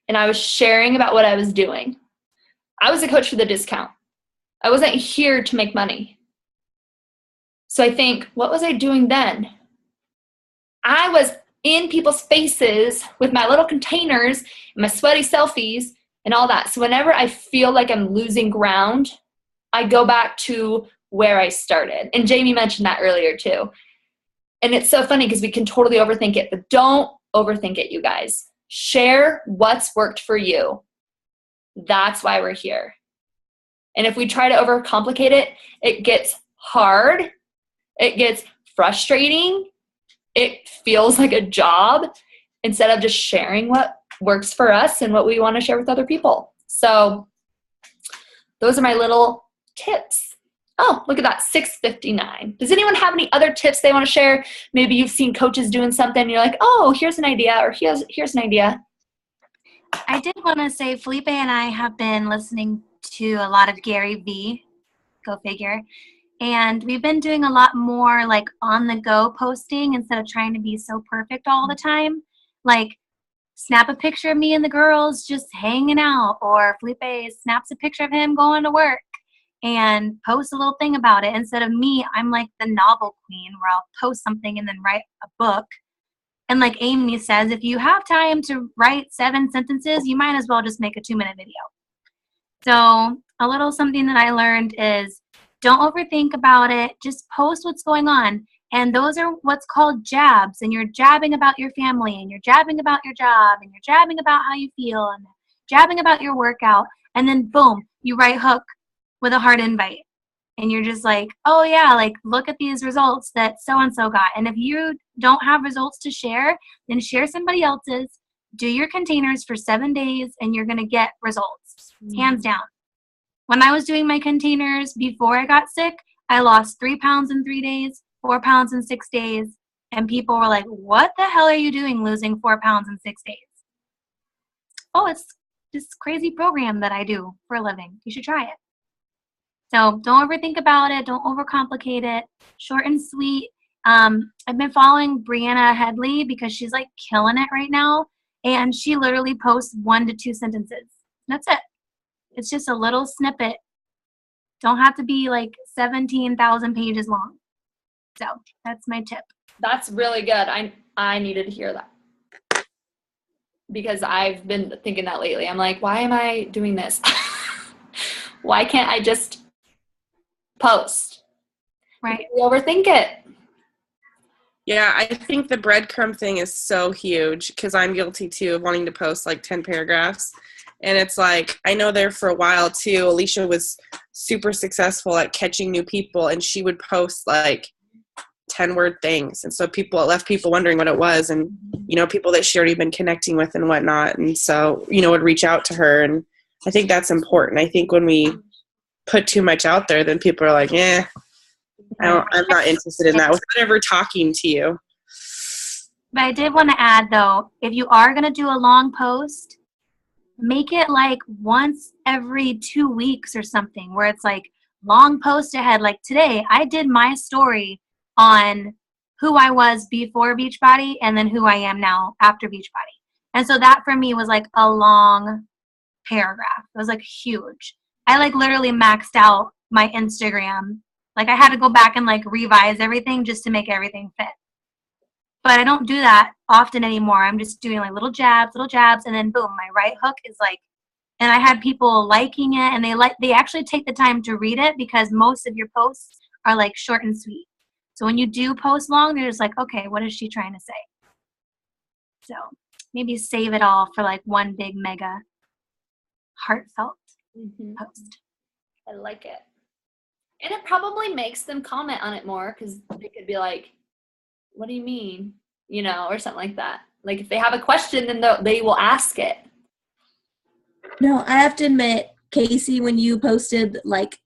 and I was sharing about what I was doing. I was a coach for the discount. I wasn't here to make money. So I think, what was I doing then? I was in people's faces with my little containers and my sweaty selfies and all that. So whenever I feel like I'm losing ground, I go back to where I started. And Jamie mentioned that earlier too. And it's so funny because we can totally overthink it, but don't overthink it, you guys. Share what's worked for you. That's why we're here. And if we try to overcomplicate it, it gets hard. It gets frustrating. It feels like a job instead of just sharing what works for us and what we want to share with other people. So those are my little tips. Oh, look at that, 6:59. Does anyone have any other tips they want to share? Maybe you've seen coaches doing something and you're like, oh, here's an idea, or here's an idea. I did want to say Felipe and I have been listening to a lot of Gary Vee, go figure, and we've been doing a lot more like on the go posting instead of trying to be so perfect all the time. Like snap a picture of me and the girls just hanging out, or Felipe snaps a picture of him going to work and post a little thing about it. Instead of me, I'm like the novel queen where I'll post something and then write a book. And like Amy says, if you have time to write 7 sentences, you might as well just make a 2-minute video. So a little something that I learned is don't overthink about it. Just post what's going on. And those are what's called jabs. And you're jabbing about your family, and you're jabbing about your job, and you're jabbing about how you feel, and jabbing about your workout. And then boom, you write hook with a hard invite. And you're just like, oh yeah, like look at these results that so-and-so got. And if you don't have results to share, then share somebody else's. Do your containers for 7 days and you're going to get results, hands down. When I was doing my containers before I got sick, I lost 3 pounds in 3 days, 4 pounds in 6 days. And people were like, what the hell are you doing losing 4 pounds in 6 days? Oh, it's this crazy program that I do for a living. You should try it. So don't overthink about it. Don't overcomplicate it. Short and sweet. I've been following Brianna Headley because she's like killing it right now. And she literally posts 1 to 2 sentences. That's it. It's just a little snippet. Don't have to be like 17,000 pages long. So that's my tip. That's really good. I needed to hear that because I've been thinking that lately. I'm like, why am I doing this? Why can't I just post? Right. We overthink it. Yeah, I think the breadcrumb thing is so huge because I'm guilty too of wanting to post like 10 paragraphs. And it's like, I know there for a while too, Alicia was super successful at catching new people and she would post like 10-word things. And so it left people wondering what it was and, you know, people that she already been connecting with and whatnot. And so, you know, would reach out to her. And I think that's important. I think when we put too much out there, then people are like, I'm not interested in that without ever talking to you. But I did want to add though, if you are going to do a long post, make it like once every 2 weeks or something where it's like long post ahead. Like today, I did my story on who I was before Beachbody and then who I am now after Beachbody. And so that for me was like a long paragraph. It was like huge. I like literally maxed out my Instagram. Like I had to go back and like revise everything just to make everything fit. But I don't do that often anymore. I'm just doing like little jabs, and then boom, my right hook is like, and I had people liking it, and they actually take the time to read it because most of your posts are like short and sweet. So when you do post long, they're just like, okay, what is she trying to say? So maybe save it all for like one big mega heartfelt post. I like it. And it probably makes them comment on it more because they could be like, what do you mean? You know, or something like that. Like if they have a question, then they will ask it. No, I have to admit, Casey, when you posted like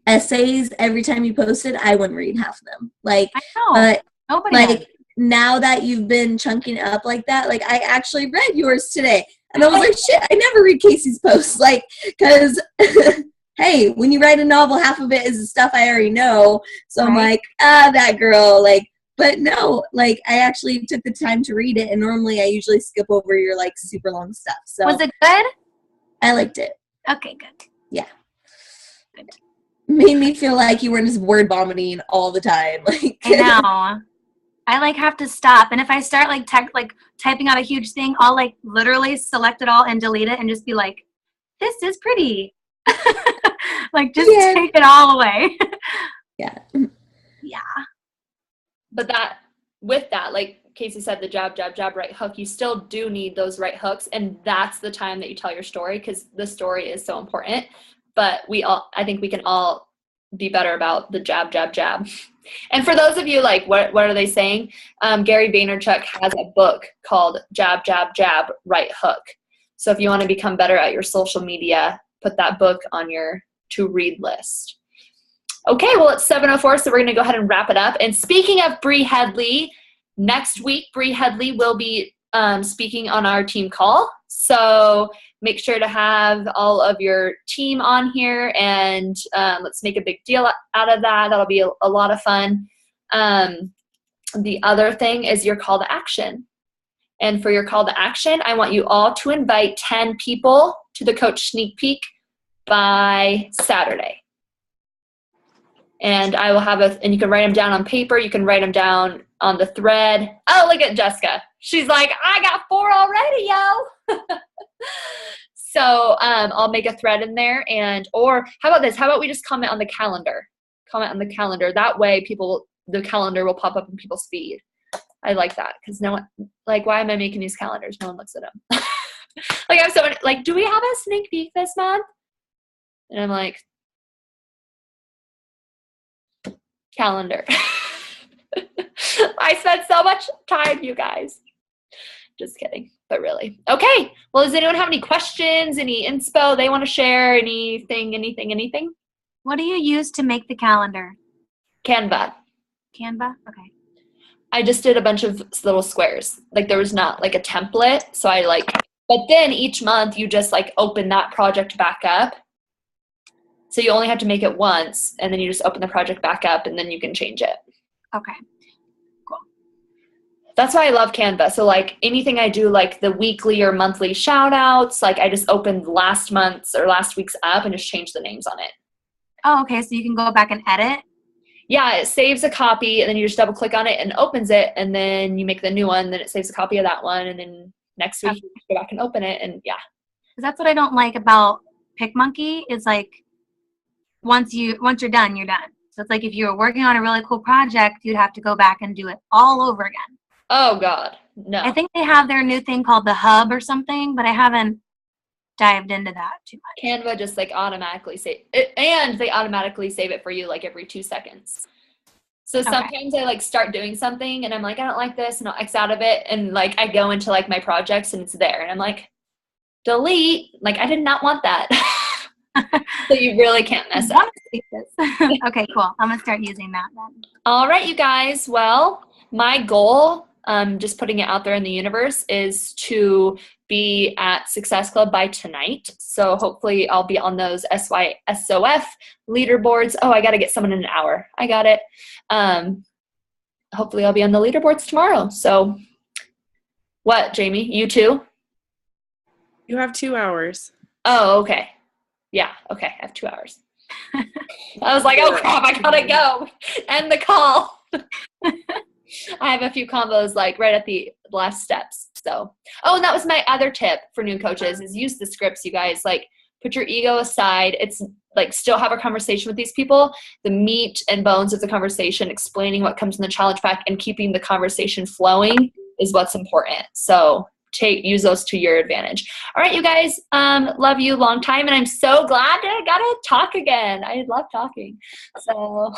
essays every time you posted, I wouldn't read half of them. Like, I know. but Nobody like does. now that you've been chunking it up like that, like I actually read yours today, and I was like, shit, I never read Casey's posts, like, because hey, when you write a novel, half of it is the stuff I already know. So I'm like, that girl, like. But no, like I actually took the time to read it, and normally I usually skip over your like super long stuff. So Was it good? I liked it. Okay, good. Yeah. Good. Made me feel like you were just word vomiting all the time. Like I know. I like have to stop, and if I start like typing out a huge thing, I'll like literally select it all and delete it, and just be like, "This is pretty." Like just take it all away. Yeah. Yeah. But with that, like Casey said, the jab, jab, jab, right hook, you still do need those right hooks. And that's the time that you tell your story because the story is so important. But I think we can all be better about the jab, jab, jab. And for those of you like, what are they saying? Gary Vaynerchuk has a book called Jab, Jab, Jab, Right Hook. So if you want to become better at your social media, put that book on your to-read list. Okay, well, it's 7:04, so we're going to go ahead and wrap it up. And speaking of Bree Headley, next week, Bree Headley will be speaking on our team call. So make sure to have all of your team on here, and let's make a big deal out of that. That'll be a lot of fun. The other thing is your call to action. And for your call to action, I want you all to invite 10 people to the Coach Sneak Peek by Saturday. And I will have and you can write them down on paper. You can write them down on the thread. Oh, look at Jessica. She's like, I got 4 already, yo. So I'll make a thread in there. Or how about this? How about we just comment on the calendar? Comment on the calendar. That way the calendar will pop up in people's feed. I like that because no one, like, why am I making these calendars? No one looks at them. Like I have someone like, do we have a sneak peek this month? And I'm like, calendar. I spent so much time, you guys. Just kidding, but really. Okay. Well, does anyone have any questions, any inspo they want to share, anything? What do you use to make the calendar? Canva. Canva? Okay. I just did a bunch of little squares. Like there was not like a template. So but then each month you just like open that project back up. So you only have to make it once and then you just open the project back up and then you can change it. Okay. Cool. That's why I love Canva. So like anything I do, like the weekly or monthly shout outs, like I just opened last month's or last week's up and just change the names on it. Oh, okay. So you can go back and edit? Yeah, it saves a copy and then you just double click on it and opens it and then you make the new one, then it saves a copy of that one and then next week you go back and open it and yeah. Because that's what I don't like about PicMonkey is like once you're done, you're done. So it's like if you were working on a really cool project, you'd have to go back and do it all over again. Oh God, no. I think they have their new thing called the Hub or something, but I haven't dived into that too much. Canva just like automatically save it, and they automatically save it for you like every 2 seconds. So sometimes I like start doing something and I'm like, I don't like this and I'll X out of it. And like I go into like my projects and it's there and I'm like, delete. Like I did not want that. So you really can't mess up. Okay, cool. I'm going to start using that then. All right, you guys. Well, my goal, just putting it out there in the universe, is to be at Success Club by tonight. So hopefully I'll be on those SOF leaderboards. Oh, I got to get someone in an hour. I got it. Hopefully I'll be on the leaderboards tomorrow. So what, Jamie? You too? You have 2 hours. Oh, okay. Yeah, okay. I have 2 hours. I was like, oh crap, I gotta go. End the call. I have a few combos like right at the last steps. So, oh, and that was my other tip for new coaches is use the scripts, you guys. Like put your ego aside. It's like still have a conversation with these people. The meat and bones of the conversation, explaining what comes in the challenge pack and keeping the conversation flowing is what's important. So use those to your advantage. All right, you guys, love you long time. And I'm so glad that I got to talk again. I love talking. So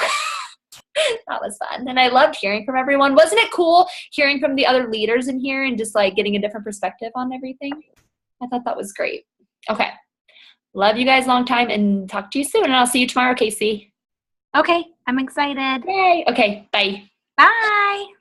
that was fun. And I loved hearing from everyone. Wasn't it cool hearing from the other leaders in here and just like getting a different perspective on everything? I thought that was great. Okay. Love you guys long time and talk to you soon. And I'll see you tomorrow, Casey. Okay. I'm excited. Yay. Okay. Bye. Bye.